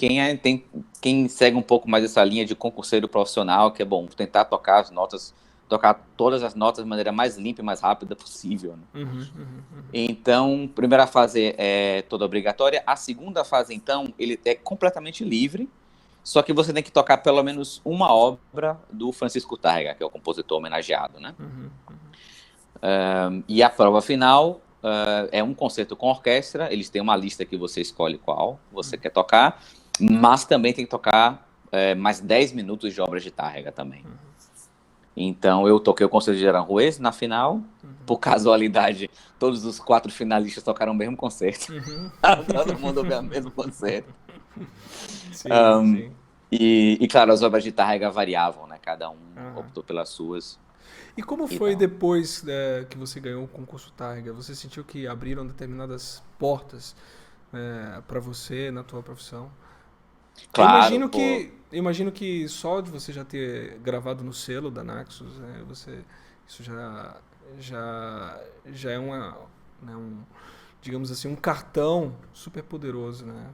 Quem segue um pouco mais essa linha de concurseiro profissional, que é bom tentar tocar todas as notas de maneira mais limpa e mais rápida possível. Né? Uhum. Uhum. Então, primeira fase é toda obrigatória. A segunda fase, então, ele é completamente livre, só que você tem que tocar pelo menos uma obra do Francisco Tárrega, que é o compositor homenageado, né? Uhum. E a prova final é um concerto com orquestra. Eles têm uma lista que você escolhe qual você quer tocar, mas também tem que tocar mais 10 minutos de obras de Tárrega também. Então eu toquei o concerto de Aranjuez na final. Por casualidade, todos os 4 finalistas tocaram o mesmo concerto. Uhum. Todo mundo ouviu o mesmo concerto. Sim, sim. E claro, as obras de Tárrega variavam, né? Cada um Aham. optou pelas suas E como e foi tal. depois que você ganhou o concurso Targa? Você sentiu que abriram determinadas portas para você na tua profissão? Claro, pô. Eu imagino que só de você já ter gravado no selo da Naxos, né, isso já é digamos assim, um cartão super poderoso, né?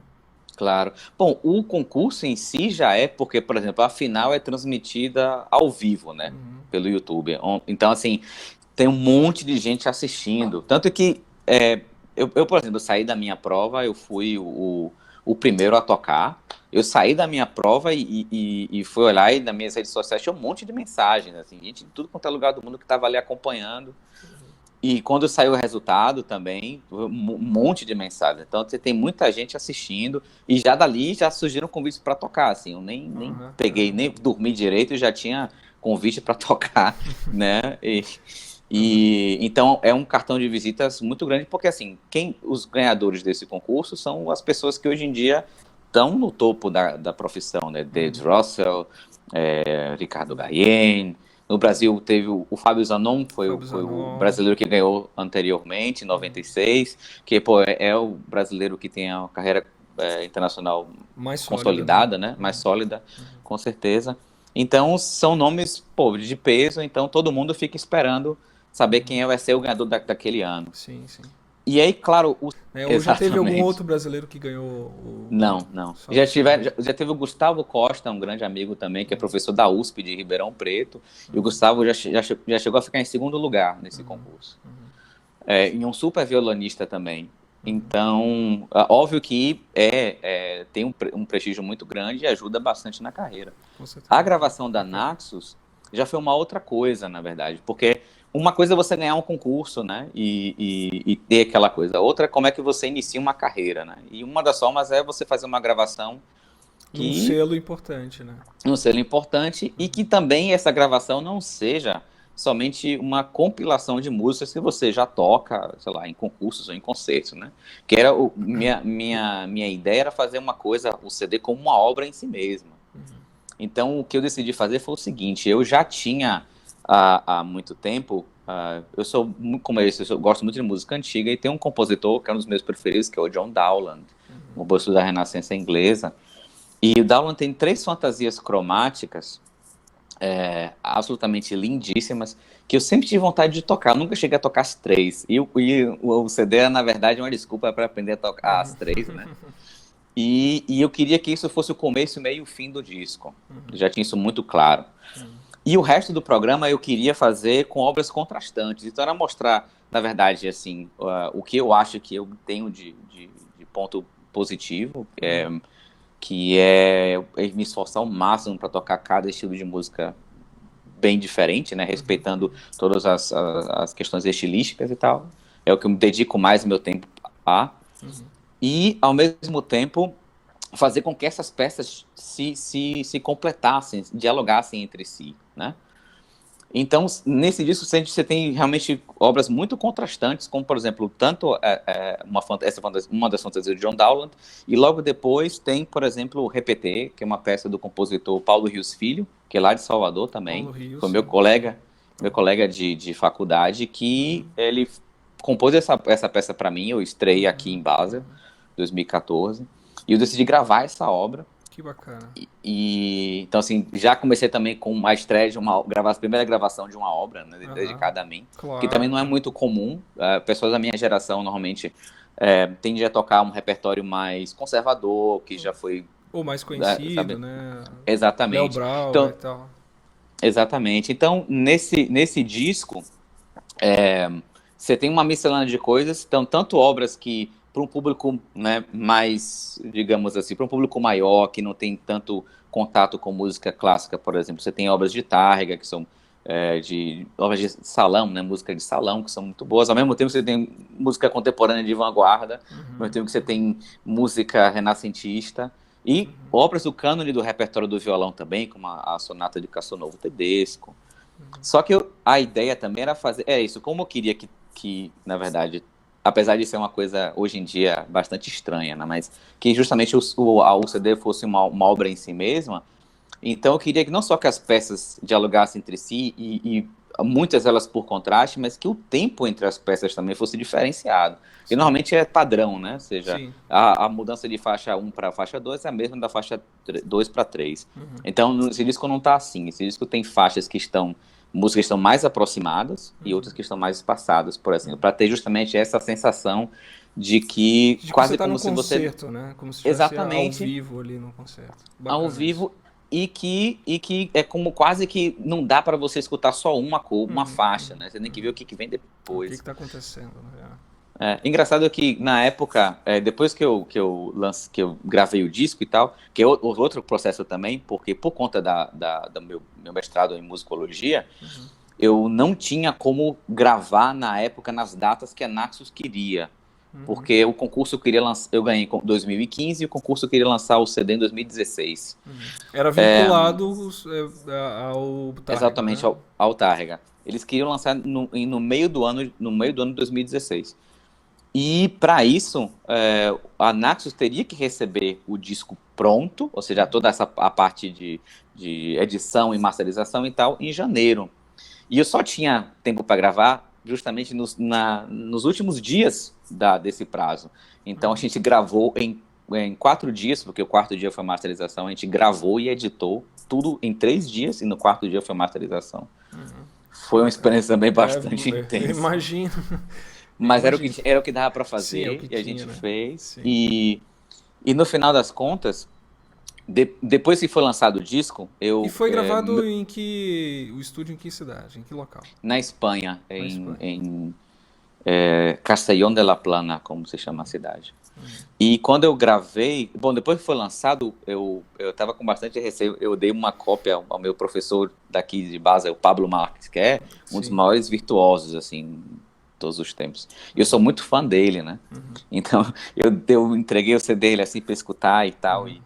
Claro. Bom, o concurso em si já é porque, por exemplo, a final é transmitida ao vivo, né? Pelo YouTube. Então, assim, tem um monte de gente assistindo. Tanto que por exemplo, saí da minha prova, eu fui o primeiro a tocar. Eu saí da minha prova e fui olhar e nas minhas redes sociais tinha um monte de mensagens, assim, gente de tudo quanto é lugar do mundo que estava ali acompanhando. E quando saiu o resultado também, um monte de mensagens. Então você tem muita gente assistindo e já dali já surgiram convites para tocar, assim. Eu nem peguei, nem dormi direito e já tinha convite para tocar, né? Então é um cartão de visitas muito grande, porque assim, os ganhadores desse concurso são as pessoas que hoje em dia estão no topo da profissão, né? David Russell, Ricardo Gayen. No Brasil teve o Fábio Zanon, foi o brasileiro que ganhou anteriormente, em 96, que pô, é o brasileiro que tem a carreira internacional mais consolidada, né? Mais sólida, com certeza. Então são nomes, pô, de peso, então todo mundo fica esperando saber quem vai ser o ganhador daquele ano. Sim, sim. E aí, claro... Ou já teve algum outro brasileiro que ganhou o... Não. Já teve o Gustavo Costa, um grande amigo também, que é professor da USP de Ribeirão Preto. E o Gustavo já chegou a ficar em segundo lugar nesse concurso. E um super violonista também. Então, óbvio que tem um prestígio muito grande e ajuda bastante na carreira. A gravação da Naxos já foi uma outra coisa, na verdade, porque uma coisa é você ganhar um concurso, né, e ter aquela coisa. Outra é como é que você inicia uma carreira, né, e uma das formas é você fazer uma gravação um selo importante, né? Um selo importante e que também essa gravação não seja somente uma compilação de músicas que você já toca, sei lá, em concursos ou em concertos, né? Que era minha ideia era fazer uma coisa, o CD como uma obra em si mesma. Então, o que eu decidi fazer foi o seguinte, eu já tinha há muito tempo, eu sou, como eu disse, eu gosto muito de música antiga e tem um compositor que é um dos meus preferidos, que é o John Dowland, um compositor da Renascença inglesa. E o Dowland tem 3 fantasias cromáticas absolutamente lindíssimas, que eu sempre tive vontade de tocar. Eu nunca cheguei a tocar as 3. E o CD, na verdade, é uma desculpa para aprender a tocar as 3, né? E eu queria que isso fosse o começo, meio e o fim do disco. Já tinha isso muito claro. E o resto do programa eu queria fazer com obras contrastantes. Então era mostrar, na verdade, assim, o que eu acho que eu tenho de ponto positivo, que é me esforçar ao máximo para tocar cada estilo de música bem diferente, né, respeitando todas as questões estilísticas e tal. É o que eu me dedico mais meu tempo a. E, ao mesmo tempo, fazer com que essas peças se completassem, dialogassem entre si, né? Então, nesse disco, você tem realmente obras muito contrastantes, como, por exemplo, tanto uma das fantasias de John Dowland, e logo depois tem, por exemplo, o Repeté, que é uma peça do compositor Paulo Rios Filho, que é lá de Salvador também, foi meu colega de faculdade, que ele compôs essa peça para mim, eu estreiei aqui em Basel, 2014, e eu decidi gravar essa obra. Que bacana. Então, assim, já comecei também com a estreia de a primeira gravação de uma obra, né, dedicada a mim, claro. Que também não é muito comum. Pessoas da minha geração, normalmente, tendem a tocar um repertório mais conservador, que já foi... Ou mais conhecido, né? Exatamente. Léo Brau e tal. Exatamente. Então, nesse disco, você tem uma miscelânea de coisas, então, tanto obras que para um público, né, mais, digamos assim, para um público maior, que não tem tanto contato com música clássica, por exemplo, você tem obras de Tárrega, que são obras de salão, né, música de salão, que são muito boas, ao mesmo tempo você tem música contemporânea de vanguarda, ao mesmo tempo que você tem música renascentista, e obras do cânone do repertório do violão também, como a Sonata de Castelnuovo Tedesco. Só que a ideia também era fazer, isso, como eu queria que na verdade, apesar de ser uma coisa, hoje em dia, bastante estranha, né? Mas que justamente o CD fosse uma obra em si mesma, então eu queria que não só que as peças dialogassem entre si, e muitas delas por contraste, mas que o tempo entre as peças também fosse diferenciado. E normalmente é padrão, né? Ou seja, a mudança de faixa 1 para faixa 2 é a mesma da faixa 2 para 3. Então, esse disco não está assim. Esse disco tem faixas músicas que estão mais aproximadas e outras que estão mais espaçadas, por exemplo, para ter justamente essa sensação de que quase você tá como no se concerto, você... né? Como se Exatamente. Ao vivo ali no concerto. Bacana. Ao vivo e que é como quase que não dá para você escutar só uma faixa, né? Você tem que ver o que vem depois. O que está acontecendo, né? Engraçado que na época, depois que eu gravei o disco e tal, que é outro processo também, porque por conta do meu mestrado em musicologia, Uhum. eu não tinha como gravar na época nas datas que a Naxos queria. Uhum. Porque o concurso queria lançar, eu ganhei em 2015 e o concurso queria lançar o CD em 2016. Uhum. Era vinculado ao Tárrega, Exatamente né? ao Tárrega. Eles queriam lançar no meio do ano, no meio do ano de 2016. E para isso, a Naxos teria que receber o disco pronto, ou seja, toda a parte de edição e masterização e tal, em janeiro. E eu só tinha tempo para gravar justamente nos últimos dias desse prazo. Então a Uhum. gente gravou em 4 dias, porque o quarto dia foi masterização, a gente gravou e editou tudo em 3 dias, e no quarto dia foi masterização. Uhum. Foi uma Puta, experiência também é, bastante eu intensa. imagino. Eu Mas imagino. era o que dava para Sim, é o fazer, que e a tinha, gente né? fez. Sim. E no final das contas, depois que foi lançado o disco, E foi gravado em que. O estúdio em que cidade? Em que local? na Espanha, Na Espanha. em Castellón de la Plana, como se chama a cidade. Uhum. E quando eu gravei, bom, depois que foi lançado, eu estava com bastante receio. Eu dei uma cópia ao meu professor daqui de base, o Pablo Marques, que é um dos Sim. maiores virtuosos, assim, de todos os tempos. E eu sou Uhum. muito fã dele, né? Uhum. Então, eu entreguei o CD dele, assim, para escutar e tal, Uhum.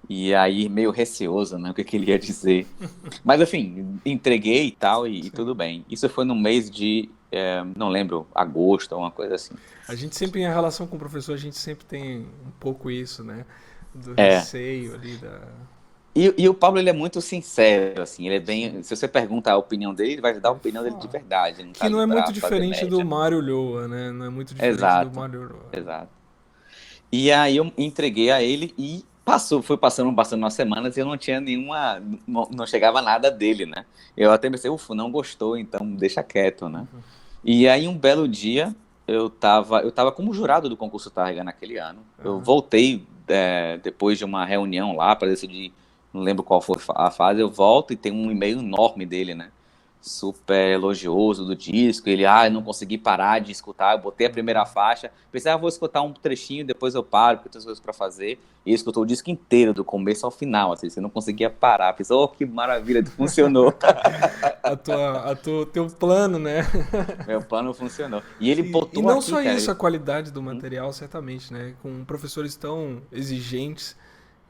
e aí meio receoso, né, o que ele ia dizer. Mas, enfim, entreguei e tal, e Sim. tudo bem. Isso foi no mês de, não lembro, agosto, uma coisa assim. A gente sempre, em relação com o professor, a gente sempre tem um pouco isso, né? Do É. receio ali da. E o Pablo, ele é muito sincero, assim, ele é Sim. bem... Se você perguntar a opinião dele, ele vai dar a Ele opinião dele de fala. verdade, ele não tá Que não ali é muito pra fazer diferente do média. Mário Lhoa, né? Não é muito diferente do Exato, Mário Lhoa. exato. E aí eu entreguei a ele e foi passando umas semanas e eu não tinha nenhuma... Não chegava nada dele, né? Eu até pensei, ufa, não gostou, então deixa quieto, né? E aí um belo dia, eu tava como jurado do concurso Targa naquele ano. Eu Aham. voltei depois de uma reunião lá para decidir, não lembro qual foi a fase, eu volto e tem um e-mail enorme dele, né? Super elogioso do disco. Ele, eu não consegui parar de escutar. Eu botei a primeira faixa, pensei, vou escutar um trechinho, depois eu paro, porque eu tenho coisas para fazer. E ele escutou o disco inteiro, do começo ao final, assim, você não conseguia parar. Pensei, oh, que maravilha, funcionou. Teu plano, né? Meu plano funcionou. E ele E botou não aqui, só cara. isso, a qualidade do material, certamente, né? Com professores tão exigentes,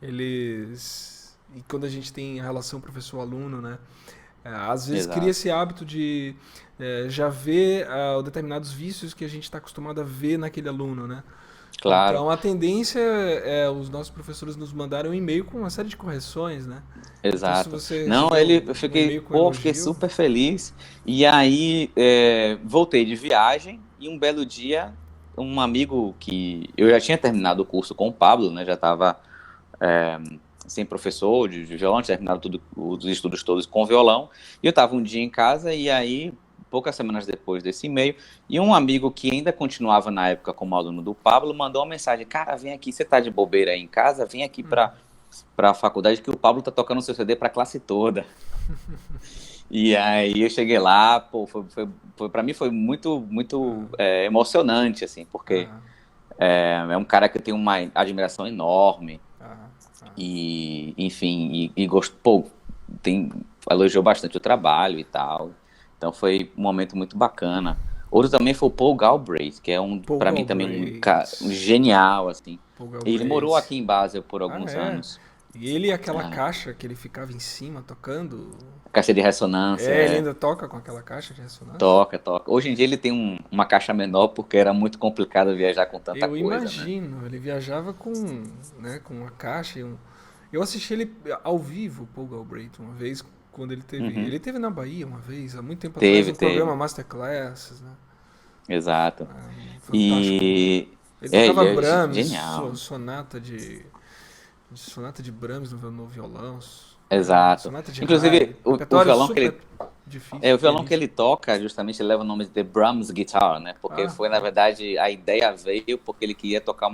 eles. E quando a gente tem a relação professor-aluno, né? Às vezes cria Exato. esse hábito de já ver determinados vícios que a gente está acostumado a ver naquele aluno, né? Claro, Então a tendência é os nossos professores nos mandarem um e-mail com uma série de correções, né? Então se exato. você Não, receber eu um e-mail com fiquei elogio, super feliz. E aí, voltei de viagem e um belo dia, um amigo que eu já tinha terminado o curso com o Pablo, né? Já estava sem professor de violão, tinha terminado tudo, os estudos todos com violão. E eu estava um dia em casa e aí, poucas semanas depois desse e-mail, e um amigo que ainda continuava na época como aluno do Pablo mandou uma mensagem: cara, vem aqui, você tá de bobeira aí em casa? Vem aqui para a faculdade que o Pablo tá tocando seu CD para a classe toda. E aí eu cheguei lá, pô, para mim foi muito, muito emocionante, assim, porque ah, é um cara que eu tenho uma admiração enorme ah, ah, e, enfim, pô, elogiou bastante o trabalho e tal. Então foi um momento muito bacana. Outro também foi o Paul Galbraith, que é Paul para mim também um Galbraith. genial, assim. Paul Ele morou Galbraith. aqui em Basel por Ah, alguns é? anos. E ele, aquela Ah, caixa que ele ficava em cima tocando. caixa de ressonância, Ele ainda toca com aquela caixa de ressonância? toca, toca. Hoje em dia ele tem uma caixa menor porque era muito complicado viajar com tanta Eu coisa, né? imagino, ele viajava com uma caixa. Eu assisti ele ao vivo, Paul Galbraith, uma vez, quando ele teve. Uhum. Ele teve na Bahia uma vez, há muito tempo atrás, Teve, no programa teve. Masterclasses, né? Exato. Fantástico. E Ele ele tocava é Brahms, genial. sonata de Brahms no violão, Exato. sonata de Haydn, Inclusive, o repertório violão que super ele difícil, o violão que pianíssimo. ele toca, justamente, ele leva o nome de Brahms Guitar, né? Porque Ah, foi, na verdade, a ideia veio porque ele queria tocar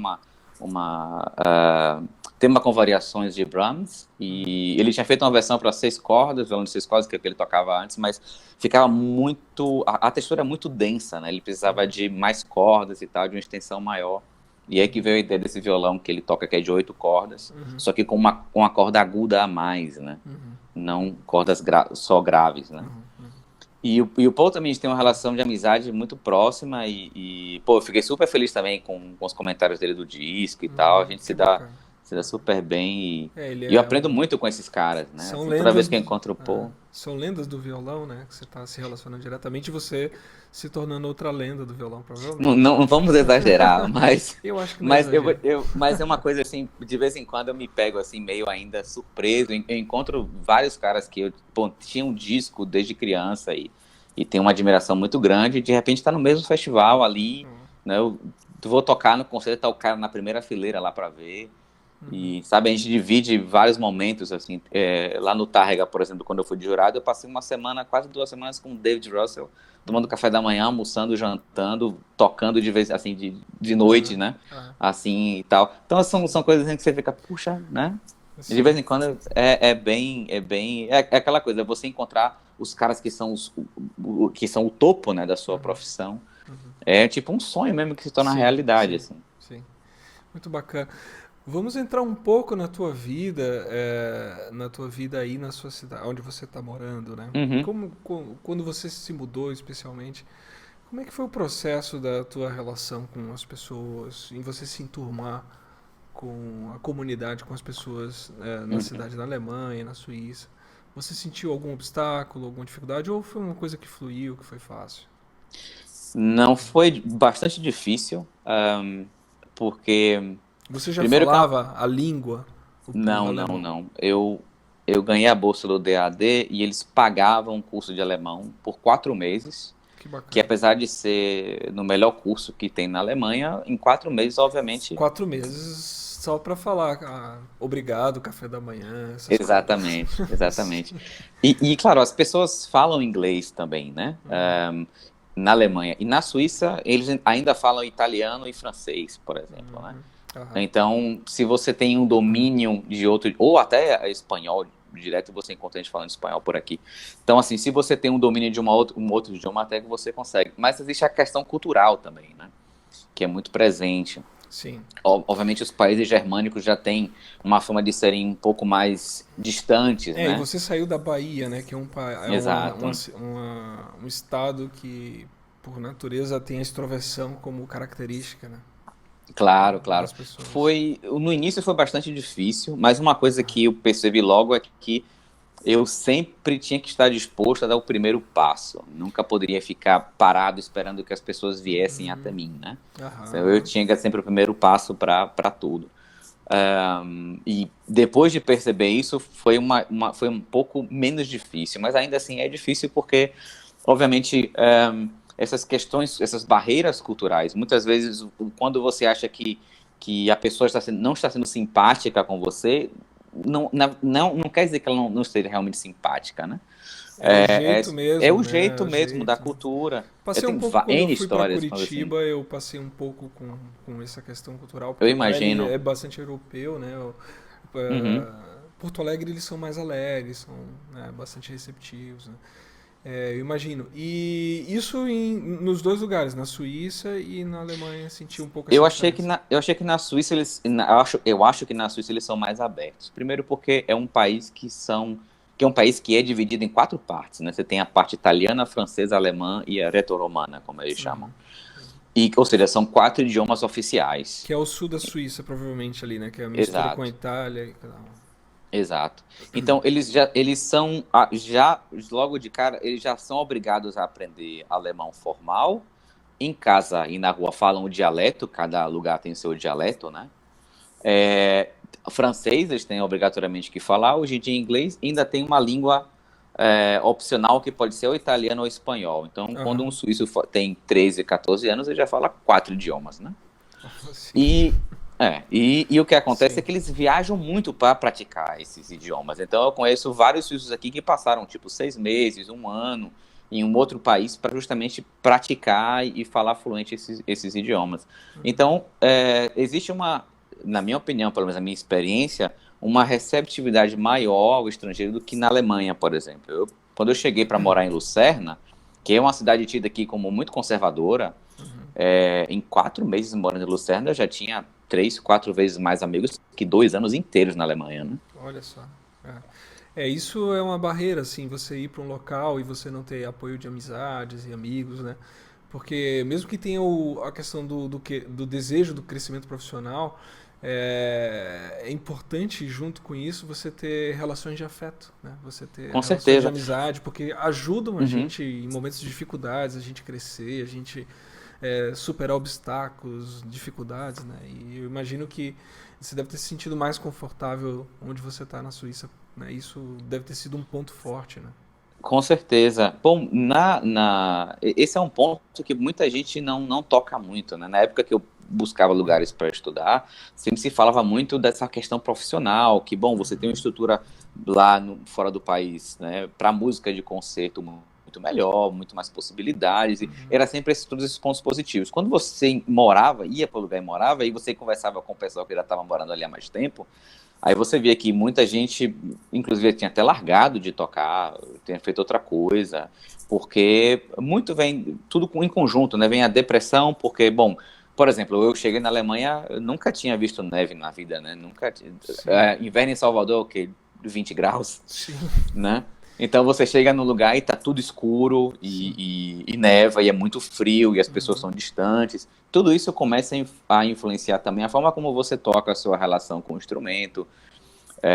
tema com variações de Brahms, e ele tinha feito uma versão para 6 cordas, violão de 6 cordas, que é o que ele tocava antes, mas ficava muito, a textura é muito densa, né? Ele precisava de mais cordas e tal, de uma extensão maior. E aí que veio a ideia desse violão que ele toca, que é de 8 cordas, só que com uma corda aguda a mais, né? Não cordas só graves, né? E o Paul também tem uma relação de amizade muito próxima pô, eu fiquei super feliz também com os comentários dele do disco e tal. A gente se dá super bem e eu aprendo muito com esses caras, né? São Assim, lendas, toda vez que eu encontro o Paul. São lendas do violão, né? Que você está se relacionando diretamente e você se tornando outra lenda do violão, provavelmente. Não vamos exagerar, mas eu acho que não é mas é uma coisa assim, de vez em quando eu me pego assim meio ainda surpreso. Eu encontro vários caras que tinha um disco desde criança e tem uma admiração muito grande, e de repente tá no mesmo festival ali, né? Eu vou tocar no concerto, tá o cara na primeira fileira lá para ver. E, sabe, a gente divide vários momentos, assim, lá no Tárrega, por exemplo, quando eu fui de jurado, eu passei uma semana, quase 2 semanas com o David Russell, tomando café da manhã, almoçando, jantando, tocando de vez, assim, de noite, né, assim, e tal. Então, são coisas assim que você fica, puxa, né, de vez em quando é aquela coisa, você encontrar os caras que são que são o topo, né, da sua profissão, é tipo um sonho mesmo que se torna realidade, assim. Sim, muito bacana. Vamos entrar um pouco na tua vida aí na sua cidade, onde você está morando, né? Quando você se mudou, especialmente, como é que foi o processo da tua relação com as pessoas, em você se enturmar com a comunidade, com as pessoas na cidade da Alemanha, na Suíça? Você sentiu algum obstáculo, alguma dificuldade, ou foi uma coisa que fluiu, que foi fácil? Não, foi bastante difícil, porque... Você já Primeiro falava a língua? Não. Eu ganhei a bolsa do DAD e eles pagavam um curso de alemão por 4 meses. Que bacana. Que apesar de ser no melhor curso que tem na Alemanha, em 4 meses, obviamente... 4 meses só para falar obrigado, café da manhã, essas Exatamente, coisas. exatamente. Claro, as pessoas falam inglês também, né? Na Alemanha. E na Suíça, eles ainda falam italiano e francês, por exemplo, né? Então, se você tem um domínio de outro, ou até espanhol, direto você encontra a gente falando espanhol por aqui. Então, assim, se você tem um domínio de um outro idioma, até que você consegue. Mas existe a questão cultural também, né? Que é muito presente. Sim. Obviamente, os países germânicos já têm uma fama de serem um pouco mais distantes, né? E você saiu da Bahia, né? Que é um estado que, por natureza, tem a extroversão como característica, né? Claro. No início foi bastante difícil, mas uma coisa que eu percebi logo é que eu sempre tinha que estar disposto a dar o primeiro passo. Nunca poderia ficar parado esperando que as pessoas viessem até mim, né? Então, eu tinha que dar sempre o primeiro passo para tudo. E depois de perceber isso, foi um pouco menos difícil, mas ainda assim é difícil porque, obviamente... essas questões, essas barreiras culturais, muitas vezes quando você acha que a pessoa não está sendo simpática com você, não quer dizer que ela não esteja realmente simpática, né? É o jeito mesmo da cultura. Passei um pouco quando eu fui para Curitiba, assim. Eu passei um pouco com essa questão cultural. Eu imagino. É bastante europeu, né? Porto Alegre, eles são mais alegres, são bastante receptivos, né? Eu imagino. E isso nos dois lugares, na Suíça e na Alemanha, senti um pouco essa diferença. Eu achei que na Suíça eu acho que na Suíça eles são mais abertos. Primeiro porque é um país que é um país que é dividido em 4 partes, né? Você tem a parte italiana, francesa, alemã e a reto-romana, como eles chamam. Ou seja, são 4 idiomas oficiais. Que é o sul da Suíça, provavelmente ali, né? Que é a mistura com a Itália e tal. Exato. Então, eles são, logo de cara, eles já são obrigados a aprender alemão formal. Em casa e na rua falam o dialeto, cada lugar tem seu dialeto, né? Francês, eles têm obrigatoriamente que falar. Hoje em dia, inglês, ainda tem uma língua opcional que pode ser o italiano ou o espanhol. Então, quando um suíço tem 13, 14 anos, ele já fala 4 idiomas, né? E o que acontece é que eles viajam muito para praticar esses idiomas. Então, eu conheço vários suíços aqui que passaram, 6 meses, 1 ano, em um outro país para justamente praticar e falar fluente esses idiomas. Então, existe na minha opinião, pelo menos na minha experiência, uma receptividade maior ao estrangeiro do que na Alemanha, por exemplo. Quando eu cheguei para morar em Lucerna, que é uma cidade tida aqui como muito conservadora, em 4 meses morando em Lucerna, eu já tinha 3, 4 vezes mais amigos que 2 anos inteiros na Alemanha, né? Olha só. Isso é uma barreira, assim, você ir para um local e você não ter apoio de amizades e amigos, né? Porque mesmo que tenha a questão do desejo do crescimento profissional, é importante, junto com isso, você ter relações de afeto, né? Você ter Com relações de certeza. amizade, porque ajudam a Uhum. gente em momentos de dificuldades, a gente crescer, a gente superar obstáculos, dificuldades, né? E eu imagino que você deve ter se sentido mais confortável onde você está na Suíça, né? Isso deve ter sido um ponto forte, né? Com certeza. Bom, esse é um ponto que muita gente não toca muito, né? Na época que eu buscava lugares para estudar, sempre se falava muito dessa questão profissional, que, bom, você tem uma estrutura lá fora do país, né, para música de concerto muito melhor, muito mais possibilidades, e era sempre todos esses pontos positivos. Quando você ia para o lugar e morava, e você conversava com o pessoal que já estava morando ali há mais tempo, aí você via que muita gente, inclusive, tinha até largado de tocar, tinha feito outra coisa, porque muito vem, tudo em conjunto, né? Vem a depressão, porque, bom, por exemplo, eu cheguei na Alemanha, eu nunca tinha visto neve na vida, né? Sim, Inverno em Salvador, o quê? 20 graus, sim. né? Então você chega no lugar e tá tudo escuro Sim. e neva e é muito frio e as pessoas Uhum. são distantes. Tudo isso começa a influenciar também a forma como você toca a sua relação com o instrumento,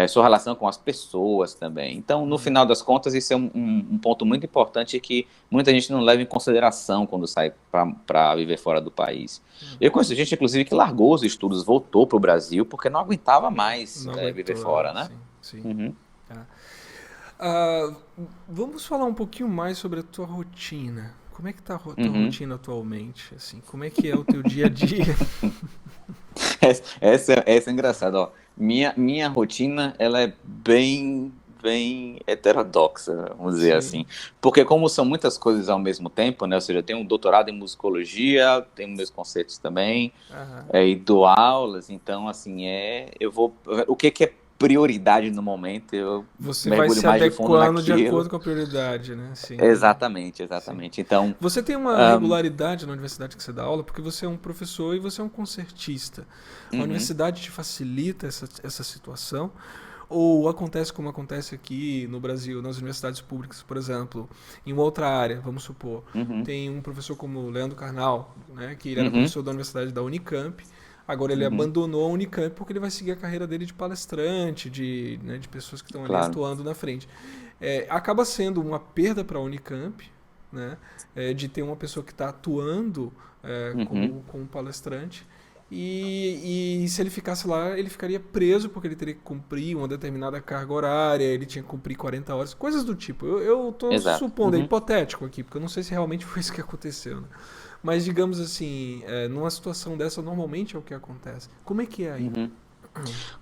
sua relação com as pessoas também. Então, no final das contas, isso é um ponto muito importante que muita gente não leva em consideração quando sai para viver fora do país. Eu conheço gente, inclusive, que largou os estudos, voltou para o Brasil porque não aguentava mais Não viver aguentou, né? fora, né? Sim, sim. Uhum. Tá. Ah, vamos falar um pouquinho mais sobre a tua rotina. Como é que tá a tua Uhum. rotina atualmente? Assim, como é que é o teu dia a dia? Essa é engraçada, ó. Minha rotina, ela é bem heterodoxa, vamos dizer Sim. assim. Porque como são muitas coisas ao mesmo tempo, né? Ou seja, eu tenho um doutorado em musicologia, tenho meus concertos também, Aham. e dou aulas, então, assim, eu vou... O que é prioridade no momento, eu Você vai mergulho se mais de fundo adequando de naquilo. acordo com a prioridade, né? Sim, Exatamente, sim. exatamente. Então, Você tem uma ahn, regularidade na universidade que você dá aula porque você é um professor e você é um concertista. A uhum, universidade te facilita essa situação? Ou acontece como acontece aqui no Brasil, nas universidades públicas, por exemplo, em uma outra área, vamos supor, uhum, tem um professor como o Leandro Carnal, né, que ele era uhum, professor da Universidade da Unicamp, agora ele uhum, abandonou a Unicamp porque ele vai seguir a carreira dele de palestrante, né, de pessoas que estão ali claro. atuando na frente. Acaba sendo uma perda para a Unicamp, né, de ter uma pessoa que está atuando Uhum, como palestrante, e se ele ficasse lá, ele ficaria preso porque ele teria que cumprir uma determinada carga horária, ele tinha que cumprir 40 horas, coisas do tipo. Eu tô exato. supondo, é Uhum. hipotético aqui, porque eu não sei se realmente foi isso que aconteceu, né? Mas digamos assim, numa situação dessa, normalmente é o que acontece. Como é que é aí? Uhum.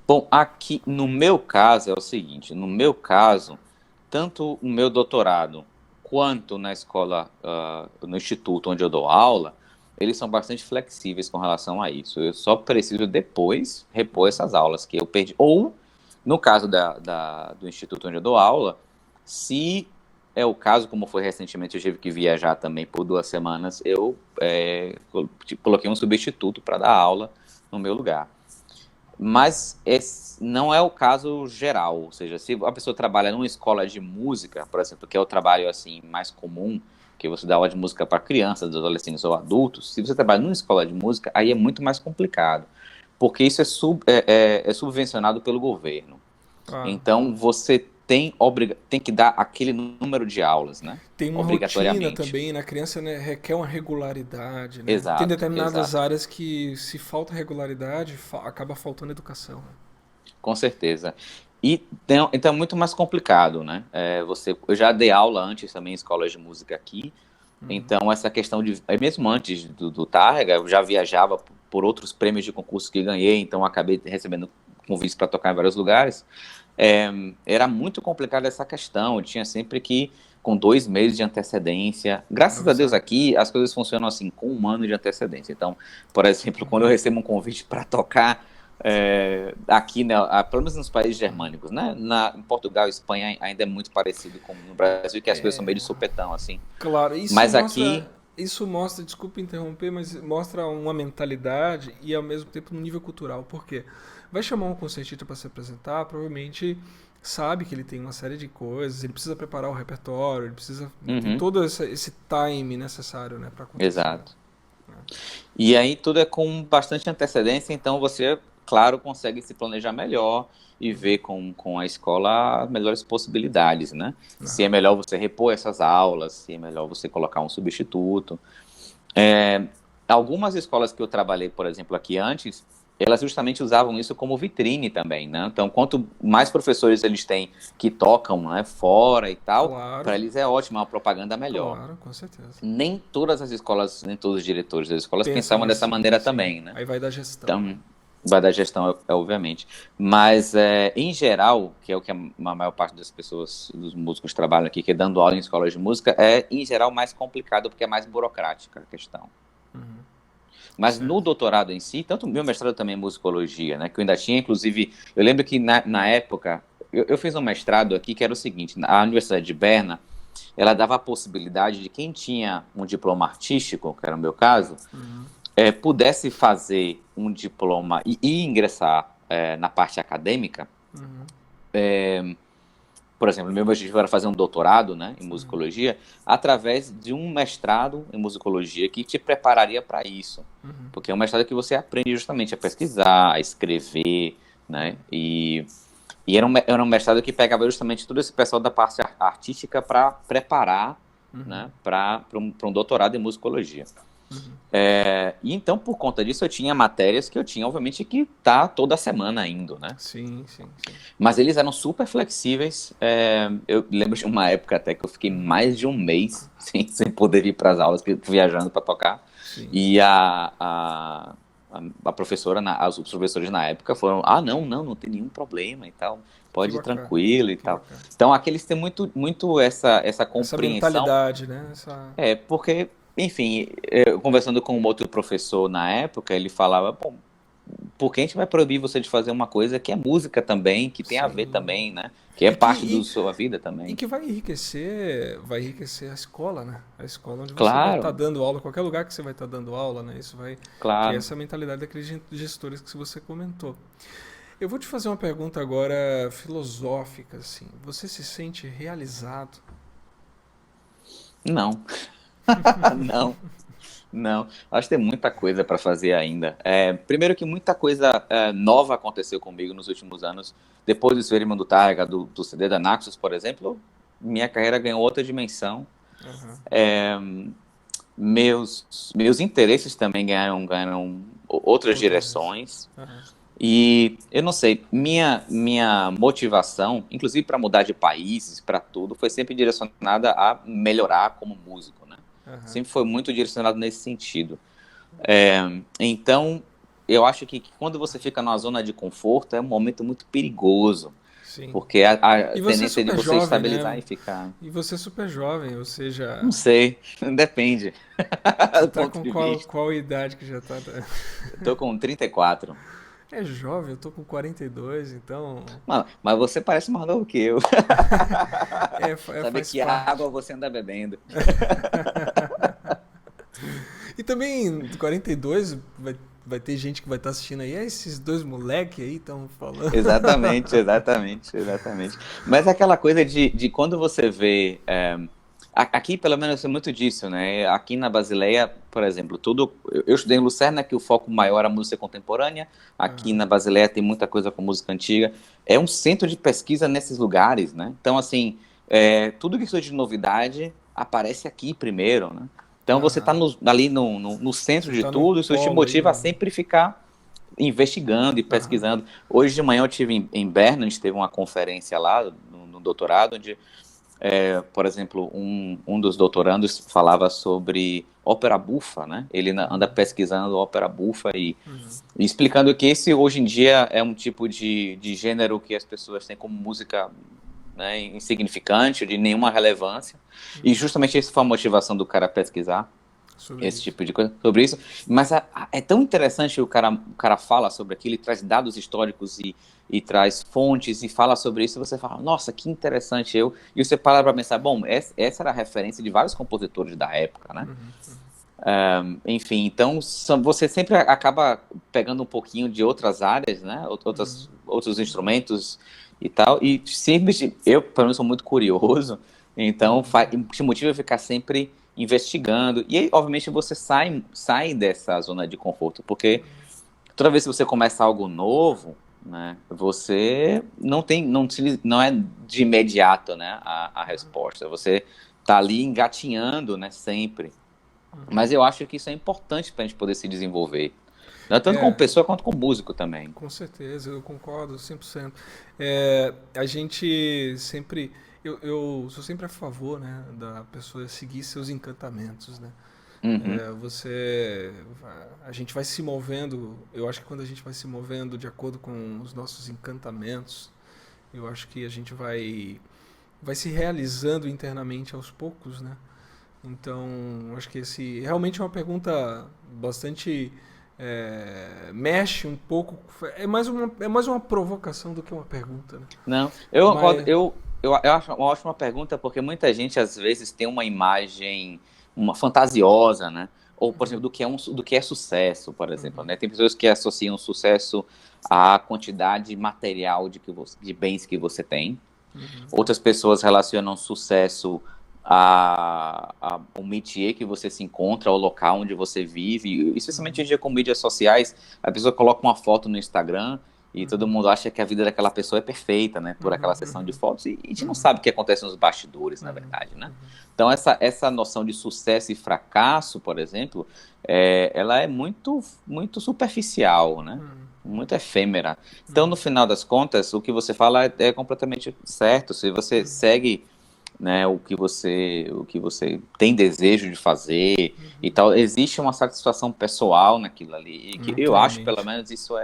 Bom, aqui no meu caso é o seguinte, no meu caso, tanto o meu doutorado quanto na escola, no instituto onde eu dou aula, eles são bastante flexíveis com relação a isso. Eu só preciso depois repor essas aulas que eu perdi. Ou, no caso do instituto onde eu dou aula, se é o caso, como foi recentemente, eu tive que viajar também por 2 semanas, eu coloquei um substituto para dar aula no meu lugar. Mas esse não é o caso geral, ou seja, se a pessoa trabalha numa escola de música, por exemplo, que é o trabalho assim mais comum, que você dá aula de música para crianças, adolescentes ou adultos, se você trabalha numa escola de música, aí é muito mais complicado, porque isso é subvencionado pelo governo. Ah, Então você tem que dar aquele número de aulas, né? tem uma rotina Obrigatoriamente. também, na criança, né, requer uma regularidade, né? Tem Exato, determinadas exato. áreas que se falta regularidade, acaba faltando educação, né? Com certeza. Então é muito mais complicado, né? Eu já dei aula antes também em escolas de música aqui, então essa questão mesmo antes do Targa, eu já viajava por outros prêmios de concurso que ganhei, então acabei recebendo convites para tocar em vários lugares. É, Era muito complicada essa questão, eu tinha sempre que com 2 meses de antecedência. Graças a Deus Avisar. aqui as coisas funcionam assim, com 1 ano de antecedência. Então, por exemplo, quando eu recebo um convite para tocar aqui, né, pelo menos nos países germânicos, né? Em Portugal e Espanha ainda é muito parecido com no Brasil, que as coisas são meio de supetão, assim. Claro, Mas aqui, isso mostra, desculpa interromper, mas mostra uma mentalidade e ao mesmo tempo um nível cultural. Por quê? Vai chamar um concertista para se apresentar, provavelmente sabe que ele tem uma série de coisas, ele precisa preparar o repertório, ele precisa tem uhum, todo esse time necessário, né, para acontecer. exato. E aí tudo é com bastante antecedência, então você, claro, consegue se planejar melhor e ver com a escola as melhores possibilidades, né? Se é Aham. melhor você repor essas aulas, se é melhor você colocar um substituto. É, algumas escolas que eu trabalhei, por exemplo, aqui antes, elas justamente usavam isso como vitrine também, né? Então, quanto mais professores eles têm que tocam, né, fora e tal, Claro, para eles é ótimo, é uma propaganda melhor. claro, com certeza. Nem todas as escolas, nem todos os diretores das escolas Pensam pensavam dessa assim, maneira sim. também, né? Aí vai da gestão, né? Então, vai da gestão, obviamente. Mas, em geral, que é o que a maior parte das pessoas, dos músicos trabalham aqui, que é dando aula em escolas de música, é, em geral, mais complicado porque é mais burocrática a questão. Uhum. Mas no Certo. doutorado em si, tanto meu mestrado também é musicologia, né? Que eu ainda tinha, inclusive, eu lembro que na época, eu fiz um mestrado aqui que era o seguinte, a Universidade de Berna, ela dava a possibilidade de quem tinha um diploma artístico, que era o meu caso, Uhum. pudesse fazer um diploma e ingressar na parte acadêmica. Uhum. Por exemplo, meu objetivo era fazer um doutorado, né, em Uhum. musicologia, através de um mestrado em musicologia que te prepararia para isso. Uhum. Porque é um mestrado que você aprende justamente a pesquisar, a escrever, né, e era um mestrado que pegava justamente todo esse pessoal da parte artística para preparar, Uhum. né, para um doutorado em musicologia. Uhum. E então, por conta disso, eu tinha matérias que eu tinha, obviamente, que tá toda semana indo, né? Sim, sim, sim. Mas eles eram super flexíveis. Eu lembro de uma época até que eu fiquei Uhum. mais de um mês sem poder ir para as aulas, viajando para tocar. Sim. E a professora, os professores na época foram: ah, não tem nenhum problema e tal, Que pode ir bacana. tranquilo e Que tal. bacana. Então, aqui eles têm muito essa Essa compreensão. mentalidade, né? Essa... Porque, enfim, eu, conversando com um outro professor na época, ele falava: bom, por que a gente vai proibir você de fazer uma coisa que é música também, que tem a ver Sim. também, né? Que é E que, parte da sua vida e também. que vai enriquecer a escola, né? A escola onde você vai estar Claro, dando aula, qualquer lugar que você vai estar dando aula, né? Isso vai, que é claro. essa mentalidade daqueles gestores que você comentou. Eu vou te fazer uma pergunta agora filosófica, assim. Você se sente realizado? Não, não, não. Acho que tem muita coisa para fazer ainda. Primeiro que muita coisa nova aconteceu comigo nos últimos anos. Depois do Experimento do Targa, do CD da Naxos, por exemplo, minha carreira ganhou outra dimensão. Aham, Meus interesses também ganharam outras outras. direções. Aham, E eu não sei, minha motivação, inclusive para mudar de países, para tudo, foi sempre direcionada a melhorar como músico, né? aham. Sempre foi muito direcionado nesse sentido. Então, eu acho que quando você fica numa zona de conforto, é um momento muito perigoso, Sim. porque a E você é tendência de super você jovem, estabilizar né? e ficar. E você é super jovem, ou Não seja, sei, depende você do tá ponto com de qual, vista. qual idade que já tá? Eu tô com 34. É jovem, eu tô com 42, então. Mano, mas você parece mais novo que eu. Saber Faz que água parte. você anda bebendo. E também, 42, vai ter gente que vai estar assistindo aí. Esses dois moleque aí estão falando. Exatamente, exatamente, exatamente. Mas é aquela coisa de quando você vê. Aqui, pelo menos, é muito disso, né? Aqui na Basileia, por exemplo, tudo. Eu estudei em Lucerna, que o foco maior é a música contemporânea. Aqui Aham, na Basileia tem muita coisa com música antiga. É um centro de pesquisa nesses lugares, né? Então, assim, tudo que surge de novidade aparece aqui primeiro, né? Então, você está aham. ali no centro Você de tá no tudo, isso te polo aí, motiva a né? sempre ficar investigando e Aham. pesquisando. Hoje de manhã eu tive em Berna, a gente teve uma conferência lá no doutorado, onde, por exemplo, um dos doutorandos falava sobre ópera bufa, né? Ele anda pesquisando ópera bufa Uhum. e explicando que esse hoje em dia é um tipo de gênero que as pessoas têm como música, né, insignificante, de nenhuma relevância. E justamente essa foi a motivação do cara pesquisar. sobre esse isso. tipo de coisa, sobre isso. Mas é tão interessante o cara fala sobre aquilo, e traz dados históricos e traz fontes e fala sobre isso, e você fala, nossa, que interessante. E você para pra pensar, bom, essa era a referência de vários compositores da época, né? Enfim, então você sempre acaba pegando um pouquinho de outras áreas, né? Outros instrumentos e tal, e sempre, eu, pelo menos, sou muito curioso, então te motiva a ficar sempre investigando, e aí, obviamente, você sai dessa zona de conforto, porque toda vez que você começa algo novo, né, você não é de imediato, né, a resposta, você tá ali engatinhando, né, sempre. Mas eu acho que isso é importante para a gente poder se desenvolver. Tanto como É, pessoa quanto como músico também. com certeza, eu concordo 100%. A gente sempre. Eu sou sempre a favor, né, da pessoa seguir seus encantamentos, né? Uhum, A gente vai se movendo. Eu acho que quando a gente vai se movendo de acordo com os nossos encantamentos, eu acho que a gente vai se realizando internamente aos poucos, né? Então, acho que esse realmente é uma pergunta bastante mexe um pouco. É mais uma provocação do que uma pergunta, né? não, eu concordo. Mas Eu acho uma ótima pergunta, porque muita gente, às vezes, tem uma imagem uma fantasiosa, né? Ou, por exemplo, do que é sucesso, por exemplo, né? Tem pessoas que associam sucesso à quantidade material de bens que você tem. Outras pessoas relacionam sucesso ao métier que você se encontra, ao local onde você vive. E, especialmente hoje em dia com mídias sociais, a pessoa coloca uma foto no Instagram e todo mundo acha que a vida daquela pessoa é perfeita, né? Por aquela sessão de fotos. E a gente não sabe o que acontece nos bastidores, na verdade, né? Então, essa noção de sucesso e fracasso, por exemplo, ela é muito, muito superficial, né? Muito efêmera. Então, no final das contas, o que você fala é completamente certo. Se você segue, né, o que você tem desejo de fazer e tal, existe uma satisfação pessoal naquilo ali. E que eu acho, pelo naturalmente. menos, isso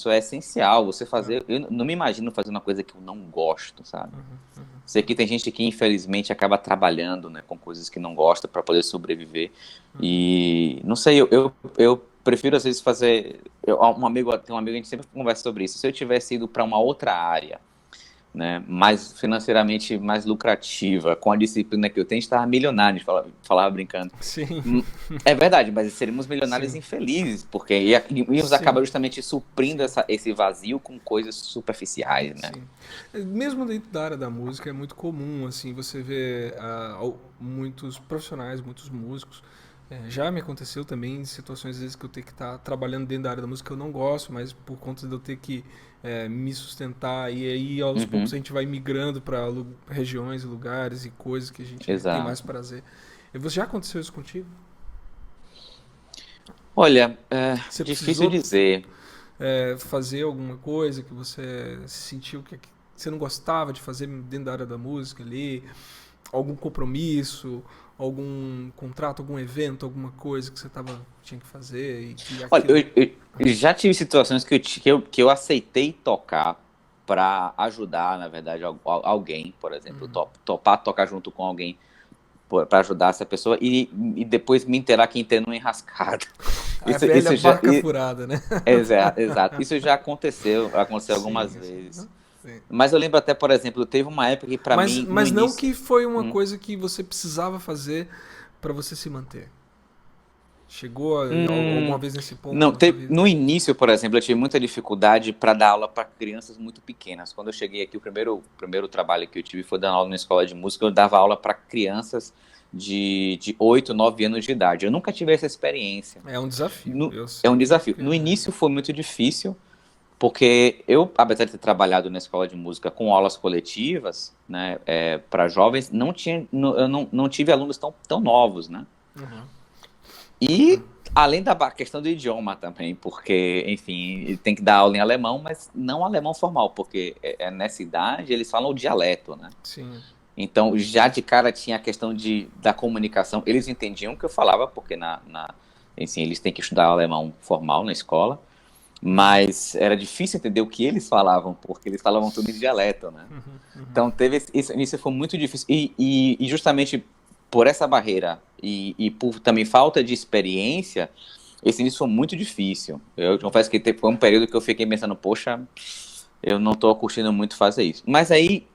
é essencial. Você fazer, eu não me imagino fazer uma coisa que eu não gosto, sabe? Sei que tem gente que, infelizmente, acaba trabalhando, né, com coisas que não gosta para poder sobreviver. E, não sei, eu prefiro, às vezes, fazer... Tem um amigo, a gente sempre conversa sobre isso. Se eu tivesse ido para uma outra área, né, mais financeiramente mais lucrativa, com a disciplina que eu tenho, estava milionário, a gente falava brincando. Sim, É verdade, mas seríamos milionários sim, infelizes, porque íamos acabar sim, justamente suprindo sim. esse vazio com coisas superficiais, né? Sim. Mesmo dentro da área da música é muito comum assim você vê muitos profissionais, muitos músicos. Já me aconteceu também em situações às vezes que eu tenho que estar trabalhando dentro da área da música que eu não gosto, mas por conta de eu ter que me sustentar e aí aos poucos Uhum, a gente vai migrando para regiões, lugares e coisas que a gente tem mais exato. prazer. E você já aconteceu isso contigo? Olha, Você difícil precisou dizer. fazer alguma coisa que você sentiu que você não gostava de fazer dentro da área da música ali? Algum compromisso, algum contrato, algum evento, alguma coisa que você tinha que fazer e que Olha, aquilo. eu já tive situações que eu aceitei tocar para ajudar, na verdade, alguém, por exemplo, topar tocar junto com alguém para ajudar essa pessoa e depois me inteirar que entrei numa enrascada. A Isso, velha isso já, barca furada, né? exato. Isso já aconteceu algumas Sim, sim. vezes. Sim. Mas eu lembro até, por exemplo, teve uma época que para mim, no Mas não início, que foi uma hum, coisa que você precisava fazer para você se manter. Chegou alguma hum, vez nesse ponto não, na sua vida? no início, por exemplo, eu tive muita dificuldade para dar aula para crianças muito pequenas. Quando eu cheguei aqui, o primeiro trabalho que eu tive foi dar aula na escola de música. Eu dava aula para crianças de 8, 9 anos de idade. Eu nunca tive essa experiência. É um desafio, eu É um sei desafio. que No é. início foi muito difícil, porque eu, apesar de ter trabalhado na escola de música com aulas coletivas, né, para jovens, eu não tive alunos tão novos, né? Uhum. E além da questão do idioma também, porque, enfim, tem que dar aula em alemão, mas não alemão formal, porque nessa idade eles falam o dialeto, né? Sim. Então, já de cara tinha a questão da comunicação. Eles entendiam o que eu falava, porque enfim, eles têm que estudar alemão formal na escola, mas era difícil entender o que eles falavam, porque eles falavam tudo em dialeto, né? Então, isso foi muito difícil. E justamente por essa barreira e por também falta de experiência, esse início foi muito difícil. Eu confesso que foi um período que eu fiquei pensando, poxa, eu não tô curtindo muito fazer isso. Mas aí,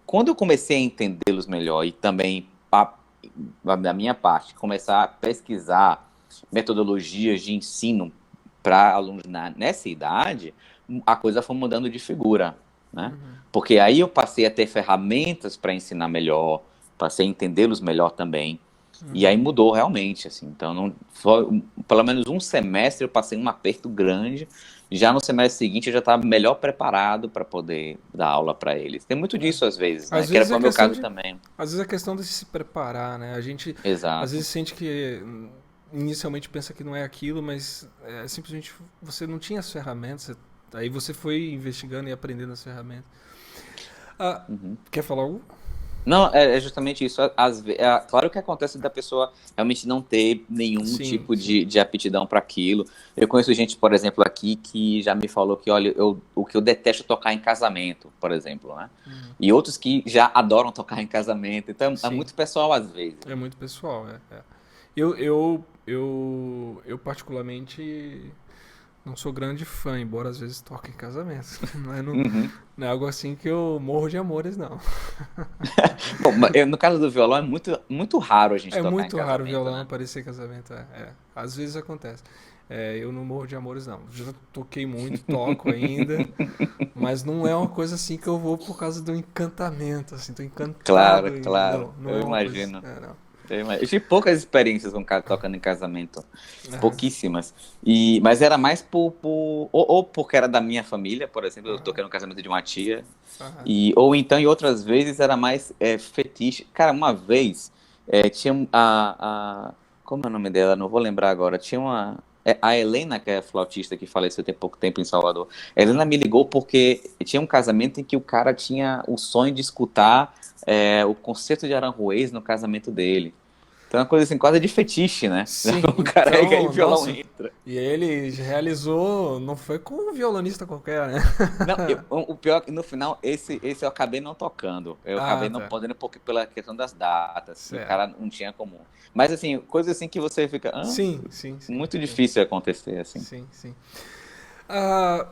quando eu comecei a entendê-los melhor e também, da minha parte, começar a pesquisar metodologias de ensino para alunos nessa idade, a coisa foi mudando de figura, né? Porque aí eu passei a ter ferramentas para ensinar melhor, passei a entendê-los melhor também. E aí mudou realmente, assim. Então, pelo menos um semestre eu passei um aperto grande. Já no semestre seguinte eu já estava melhor preparado para poder dar aula para eles. Tem muito disso às vezes, né? Às Que era vezes é o meu caso questão de, também. às vezes é questão de se preparar, né? A gente às Exato. vezes sente que inicialmente pensa que não é aquilo, mas simplesmente você não tinha as ferramentas, aí você foi investigando e aprendendo as ferramentas. Ah, Uhum. quer falar algo? Não, é justamente isso. Claro que acontece da pessoa realmente não ter nenhum Sim, tipo sim. de aptidão para aquilo. Eu conheço gente, por exemplo, aqui que já me falou que, olha, o que eu detesto é tocar em casamento, por exemplo, né? E outros que já adoram tocar em casamento. Então é Sim, muito pessoal às vezes. é muito pessoal, é. Eu particularmente não sou grande fã, embora às vezes toque em casamentos. Uhum. Não é algo assim que eu morro de amores, não. Bom, no caso do violão é muito, muito raro a gente É tocar em muito raro o casamento, violão né? aparecer em casamento, Às vezes acontece. Eu não morro de amores, não. Já toquei muito, toco ainda, mas não é uma coisa assim que eu vou por causa do encantamento, assim, tô Claro, encantado e claro. não, não Eu é uma coisa. imagino. Não. Eu tive poucas experiências com cara tocando em casamento. Aham, Pouquíssimas. Mas era mais ou porque era da minha família, por exemplo, eu aham, toquei no casamento de uma tia. aham, Ou então, em outras vezes, era mais fetiche. Cara, uma vez, tinha como é o nome dela? Não vou lembrar agora. Tinha a Helena, que é flautista que faleceu tem pouco tempo em Salvador. A Helena aham. me ligou porque tinha um casamento em que o cara tinha o sonho de escutar o concerto de Aranjuez no casamento dele. Então é uma coisa assim, quase de fetiche, né? Sim, O cara aí então, o violão nossa. entra. E ele realizou, não foi com um violonista qualquer, né? Não, o pior é que no final, esse eu acabei não tocando. Eu acabei Ah, não tá. podendo porque pela questão das datas. E o Certo. cara não tinha como. Mas assim, coisa assim que você fica. Sim, sim, sim. Muito difícil acontecer, assim. Sim, sim. Ah,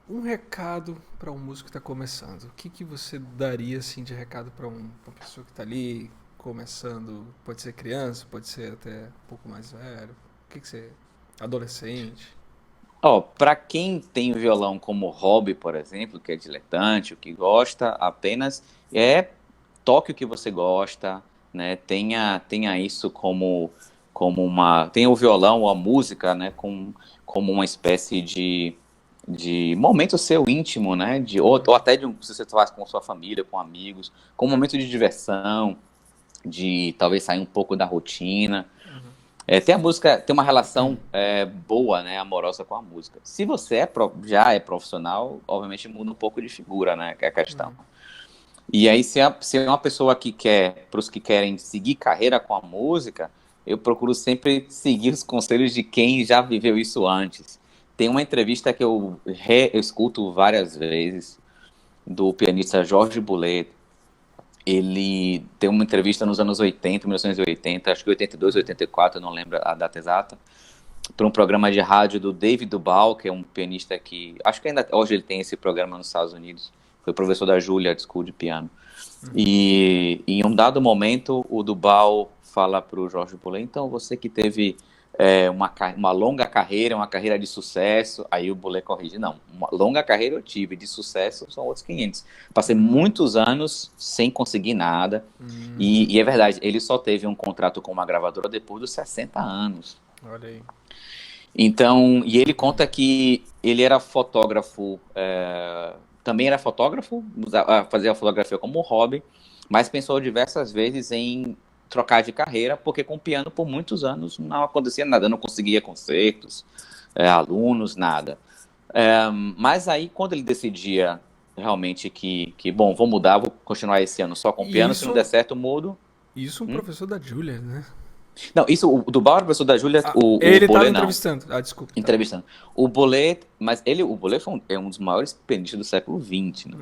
um recado para um músico que está começando. O que, que você daria assim de recado para uma pessoa que está ali começando? Pode ser criança, pode ser até um pouco mais velho. O que, que você. Adolescente. Ó, pra quem tem o violão como hobby, por exemplo, que é diletante, o que gosta apenas, toque o que você gosta, né? Tenha isso como tenha o violão ou a música, né? Como uma espécie de momento seu íntimo, né? Ou até se você faz com sua família, com amigos, como um momento de diversão, de talvez sair um pouco da rotina. Tem a música, tem uma relação boa, né, amorosa com a música. Se você já é profissional, obviamente muda um pouco de figura, né, que é a questão. E aí, se é uma pessoa que para os que querem seguir carreira com a música, eu procuro sempre seguir os conselhos de quem já viveu isso antes. Tem uma entrevista que eu reescuto várias vezes, do pianista Jorge Bolet. Ele deu uma entrevista nos anos 80, 1980, acho que 82, 84, eu não lembro a data exata, para um programa de rádio do David Duval, que é um pianista que, acho que ainda hoje ele tem esse programa nos Estados Unidos, foi professor da Juilliard School de piano. E em um dado momento, o Duval fala para o Jorge Bolet, então você que teve uma longa carreira, uma carreira de sucesso, aí o Bolet corrige, não, uma longa carreira eu tive, de sucesso são outros 500. Passei muitos anos sem conseguir nada, e é verdade, ele só teve um contrato com uma gravadora depois dos 60 anos. Olha aí. Então, e ele conta que ele era fotógrafo, também era fotógrafo, fazia a fotografia como hobby, mas pensou diversas vezes em trocar de carreira, porque com piano por muitos anos não acontecia nada, eu não conseguia concertos, alunos, nada. Mas aí, quando ele decidia realmente bom, vou mudar, vou continuar esse ano só com E piano, se não der certo, mudo. isso um professor da Julia, né? Não, isso, o do Bauer, professor da Júlia, Ah, o ele estava Bolet não. entrevistando. Ah, desculpa, tá. Entrevistando. O Bolet, mas o Bolet é um dos maiores pianistas do século XX, né?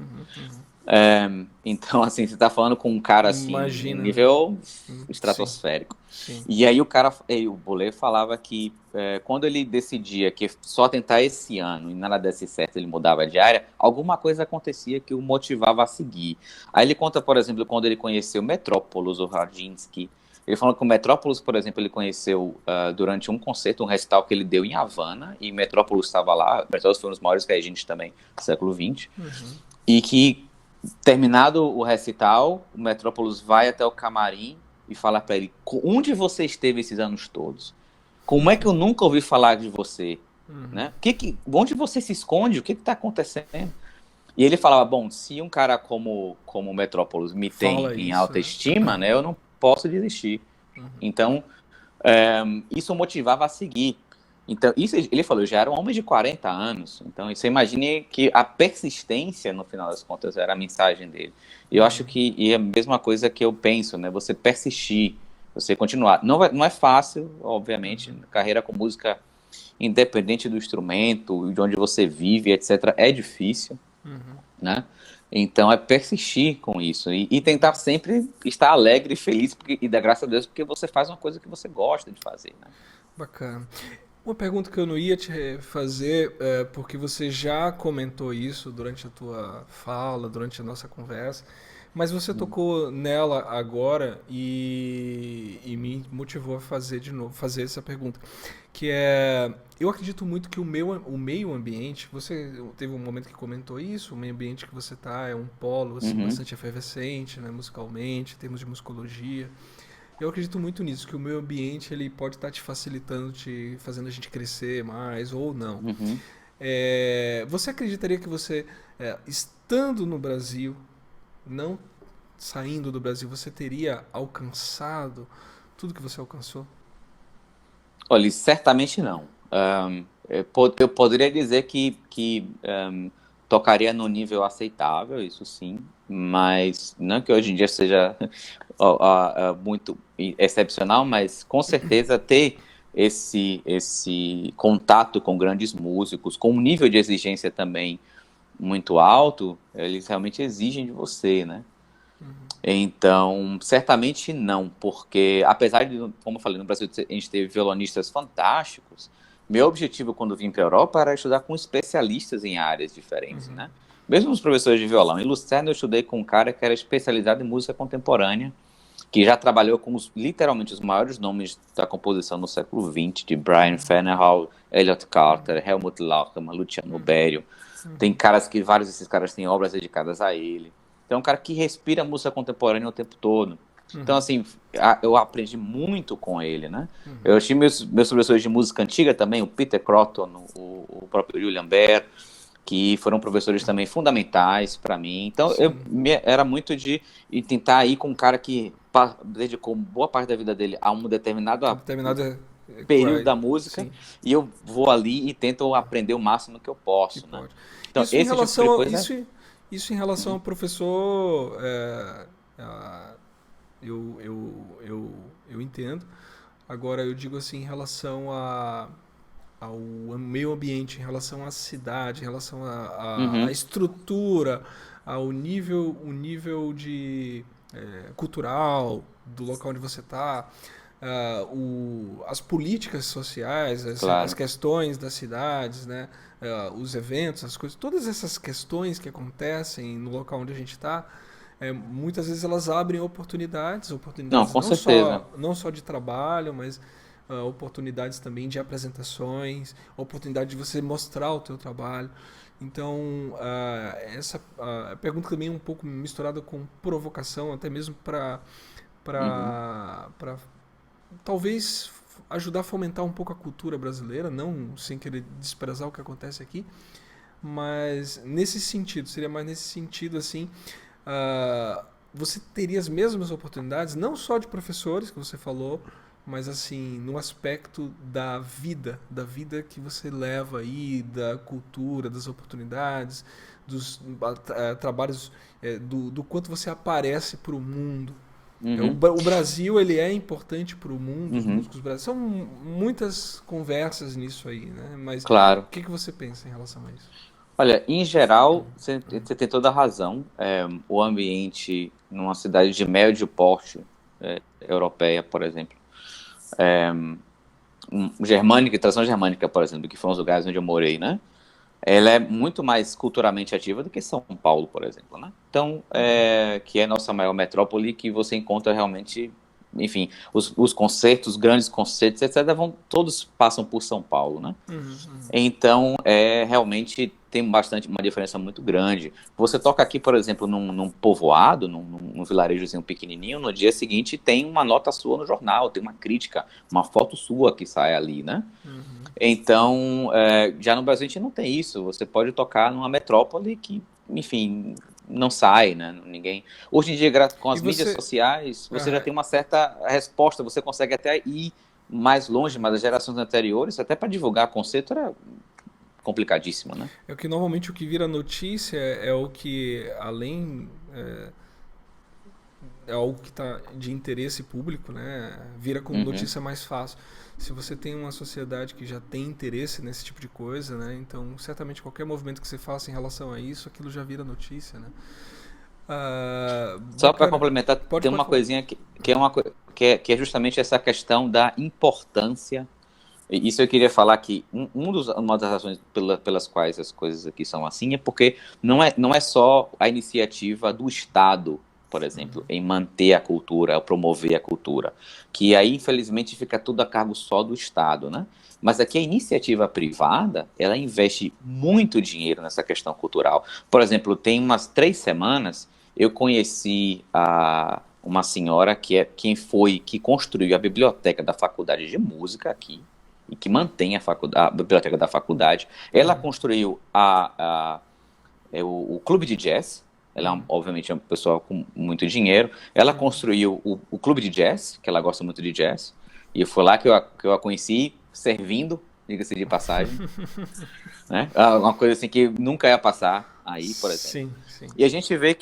Então, assim, você tá falando com um cara, assim, em Imagina, né? nível Sim, estratosférico. sim. E aí o Bolet falava que quando ele decidia que só tentar esse ano e nada desse certo, ele mudava de área, alguma coisa acontecia que o motivava a seguir. Aí ele conta, por exemplo, quando ele conheceu Metrópolis, o Radzinsky. Ele falou que o Metrópolis, por exemplo, ele conheceu durante um concerto, um recital que ele deu em Havana, e Metrópolis estava lá. Metrópolis foi um dos maiores regentes também do século XX. Uhum. E que, terminado o recital, o Metrópolis vai até o camarim e fala para ele: onde você esteve esses anos todos? Como é que eu nunca ouvi falar de você? Uhum. Né? Onde você se esconde? O que está acontecendo? E ele falava: bom, se um cara como o Metrópolis me tem Fala em isso, alta né? estima, né, eu não posso desistir. Uhum. Então, isso motivava a seguir. Então, isso ele falou, eu já era um homem de 40 anos. Então, você imagine que a persistência, no final das contas, era a mensagem dele. E eu acho que é a mesma coisa que eu penso, né? Você persistir, você continuar. Não é fácil, obviamente, carreira com música, independente do instrumento, de onde você vive, etc., é difícil, Uhum. né? Então, é persistir com isso e tentar sempre estar alegre e feliz e dar graças a Deus porque você faz uma coisa que você gosta de fazer, né? Bacana. Uma pergunta que eu não ia te fazer, porque você já comentou isso durante a tua fala, durante a nossa conversa, mas você tocou nela agora e me motivou a fazer de novo, fazer essa pergunta, que é, eu acredito muito que o meio ambiente, você teve um momento que comentou isso, o meio ambiente que você está é um polo assim Uhum, bastante efervescente, né, musicalmente, em termos de musicologia. Eu acredito muito nisso, que o meio ambiente ele pode estar te facilitando, te fazendo a gente crescer mais ou não. uhum. Você acreditaria que você, estando no Brasil, não saindo do Brasil, você teria alcançado tudo que você alcançou? Olha, certamente não. Eu poderia dizer que tocaria no nível aceitável, isso sim, mas não que hoje em dia seja muito excepcional, mas com certeza ter esse contato com grandes músicos, com um nível de exigência também muito alto, eles realmente exigem de você, né? Então, certamente não, porque apesar de, como eu falei, no Brasil a gente teve violonistas fantásticos, meu objetivo quando vim para a Europa era estudar com especialistas em áreas diferentes, né? Mesmo os professores de violão. Em Lucerna eu estudei com um cara que era especializado em música contemporânea, que já trabalhou com literalmente os maiores nomes da composição no século XX, de Brian Fernahal, Elliot Carter, Helmut Lachmann, Luciano Berio. Tem caras que, vários desses caras têm obras dedicadas a ele. Então é um cara que respira música contemporânea o tempo todo. Então, assim, eu aprendi muito com ele, né? Eu tinha meus professores de música antiga também, o Peter Croton, o próprio Julian Baer, que foram professores também fundamentais para mim. Então, Sim, era muito de tentar ir com um cara que dedicou boa parte da vida dele a um determinado a determinada período da música, sim, e eu vou ali e tento aprender o máximo que eu que posso, né? pode. Então, esse tipo de coisa. Isso em relação ao professor, ah, eu entendo. Agora eu digo assim em relação ao meio ambiente, em relação à cidade, em relação à Uhum, estrutura, ao nível, o nível de cultural do local onde você está, as políticas sociais, as claro. questões das cidades, né? Os eventos, as coisas, todas essas questões que acontecem no local onde a gente está, muitas vezes elas abrem oportunidades, Não, oportunidades com certeza. não só de trabalho, mas oportunidades também de apresentações, oportunidade de você mostrar o teu trabalho. Então, essa pergunta também é um pouco misturada com provocação, até mesmo Uhum, para talvez ajudar a fomentar um pouco a cultura brasileira, não sem querer desprezar o que acontece aqui, mas nesse sentido, seria mais nesse sentido assim, você teria as mesmas oportunidades, não só de professores que você falou, mas assim, no aspecto da vida que você leva aí, da cultura, das oportunidades, dos trabalhos, do quanto você aparece para o mundo. uhum, O Brasil ele é importante para o mundo, os uhum, músicos brasileiros. São muitas conversas nisso aí, né? Mas o claro. que você pensa em relação a isso? Olha, em geral, você tem toda a razão. O ambiente numa cidade de médio porte, europeia, por exemplo, germânica, tradição germânica, por exemplo, que foram os lugares onde eu morei, né? Ela é muito mais culturalmente ativa do que São Paulo, por exemplo, né? Então, que é a nossa maior metrópole, que você encontra realmente, enfim, os concertos, os grandes concertos, etc., todos passam por São Paulo, né? Então, realmente tem uma diferença muito grande. Você toca aqui, por exemplo, num povoado, num vilarejozinho pequenininho, no dia seguinte tem uma nota sua no jornal, tem uma crítica, uma foto sua que sai ali, né? Então, já no Brasil a gente não tem isso. Você pode tocar numa metrópole que, enfim, não sai, né? Ninguém. Hoje em dia, com E as mídias você. sociais, você já Ah, tem uma certa resposta, você consegue até ir mais longe, mas as gerações anteriores, até para divulgar conceito, era complicadíssimo, né? é o que normalmente o que vira notícia é o que, além. É algo que está de interesse público, né? Vira como Uhum. notícia mais fácil. Se você tem uma sociedade que já tem interesse nesse tipo de coisa, né? Então, certamente qualquer movimento que você faça em relação a isso, aquilo já vira notícia, né? Só para Bacana. complementar, Pode, tem pode uma falar. coisinha que é justamente essa questão da importância. Isso eu queria falar que uma das razões pelas quais as coisas aqui são assim é porque não é só a iniciativa do Estado, por exemplo, em manter a cultura, promover a cultura, que aí infelizmente fica tudo a cargo só do Estado, né? Mas aqui a iniciativa privada, ela investe muito dinheiro nessa questão cultural. Por exemplo, tem umas 3 semanas eu conheci uma senhora que construiu a biblioteca da Faculdade de Música aqui e que mantém a biblioteca da faculdade. Ela construiu o clube de jazz. Ela, obviamente, é uma pessoa com muito dinheiro. Ela construiu o clube de jazz, que ela gosta muito de jazz. E foi lá que eu a conheci servindo, diga-se de passagem. Né? Uma coisa assim que nunca ia passar aí, por exemplo. Sim, sim. E a gente vê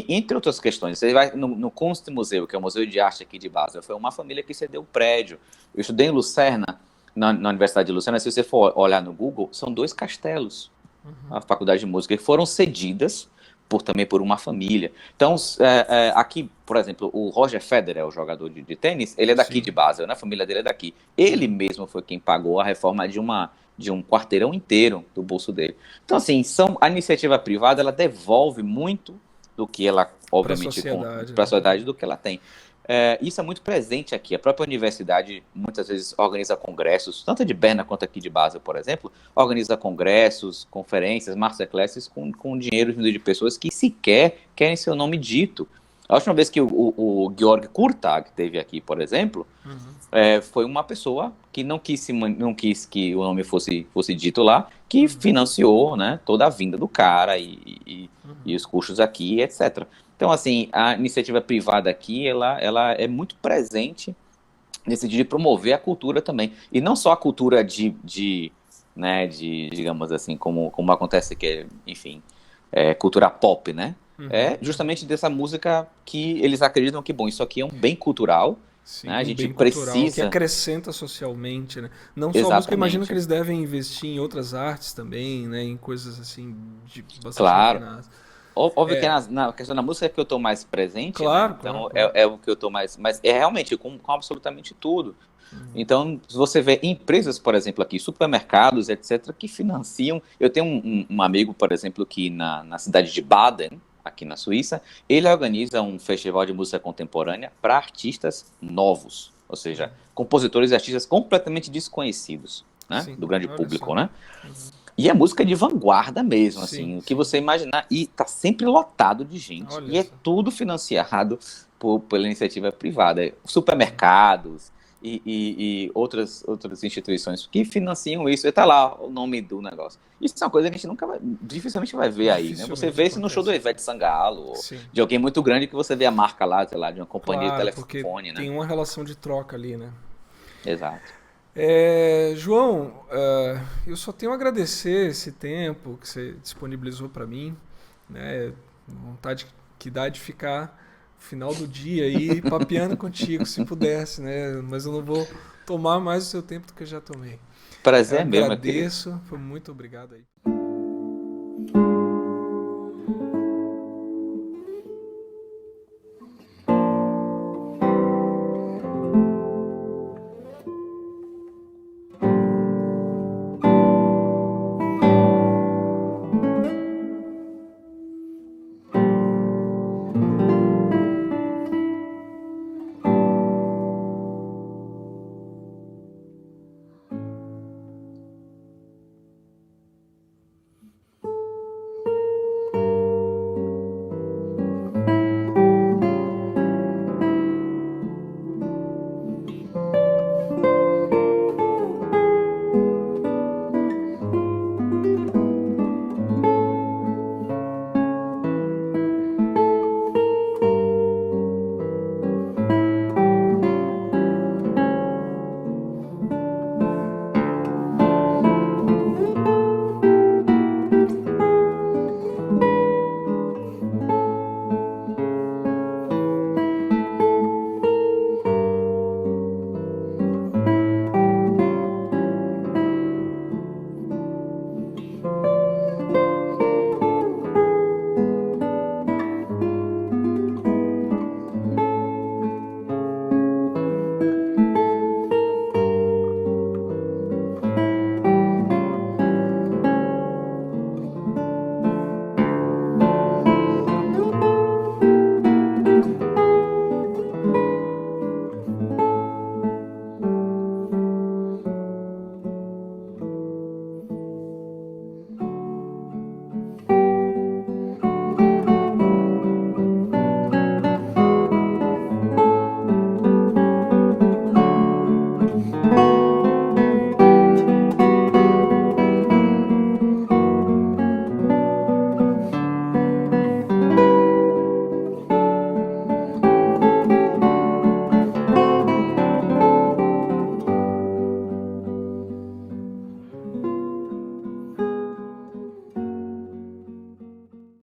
entre outras questões, você vai no Kunst Museu, que é o Museu de Arte aqui de Basel, foi uma família que cedeu o prédio. Eu estudei em Lucerna, na Universidade de Lucerna, se você for olhar no Google, são 2 castelos, a Faculdade de Música, que foram cedidas também por uma família. Então, aqui, por exemplo, o Roger Federer, o jogador de tênis, ele é daqui de Sim. Basel, né? A família dele é daqui. Ele mesmo foi quem pagou a reforma de um quarteirão inteiro do bolso dele. Então, assim, a iniciativa privada, ela devolve muito do que ela, Para a obviamente, sociedade, para a né? sociedade, do que ela tem. Isso é muito presente aqui. A própria universidade muitas vezes organiza congressos, tanto de Berna quanto aqui de Basel, por exemplo, organiza congressos, conferências, masterclasses com dinheiro vindo de pessoas que sequer querem seu nome dito. A última vez que o Georg Kurtag esteve aqui, por exemplo, foi uma pessoa que não quis que o nome fosse dito lá, que financiou, né, toda a vinda do cara e os custos aqui, etc. Então, assim, a iniciativa privada aqui, ela é muito presente nesse sentido de promover a cultura também. E não só a cultura né, digamos assim, como acontece que, enfim, cultura pop, né? É justamente dessa música que eles acreditam que, bom, isso aqui é um bem cultural, né? Sim, A um gente bem cultural que precisa. acrescenta socialmente, né? Não só a música, eu imagino que Exatamente. eles devem investir em outras artes também, né? Em coisas assim bastante Claro. refinadas. Óbvio que na questão da música é que eu estou mais presente, né? Claro, claro, Então claro. é o que eu estou mais. Mas é realmente com absolutamente tudo. Então, você vê empresas, por exemplo, aqui, supermercados, etc., que financiam. Eu tenho um amigo, por exemplo, que na cidade de Baden, aqui na Suíça, ele organiza um festival de música contemporânea para artistas novos, ou seja, compositores e artistas completamente desconhecidos, né, Sim, do grande olha só. público, né? E é música de vanguarda mesmo, Sim, assim, o que sim. você imaginar, e tá sempre lotado de gente, Olha e é só. tudo financiado pela iniciativa privada, supermercados e outras instituições que financiam isso, e tá lá o nome do negócio. Isso é uma coisa que a gente dificilmente vai ver aí, né? Você Dificilmente vê isso no show do acontece. Ivete Sangalo, ou Sim. de alguém muito grande que você vê a marca lá, sei lá, de uma companhia de Claro, porque telefone, né? tem uma relação de troca ali, né? Exato. João, eu só tenho a agradecer esse tempo que você disponibilizou para mim, né? Vontade que dá de ficar no final do dia aí papeando contigo, se pudesse, né? Mas eu não vou tomar mais o seu tempo do que eu já tomei. Eu Prazer é meu, meu querido. agradeço, foi muito obrigado aí.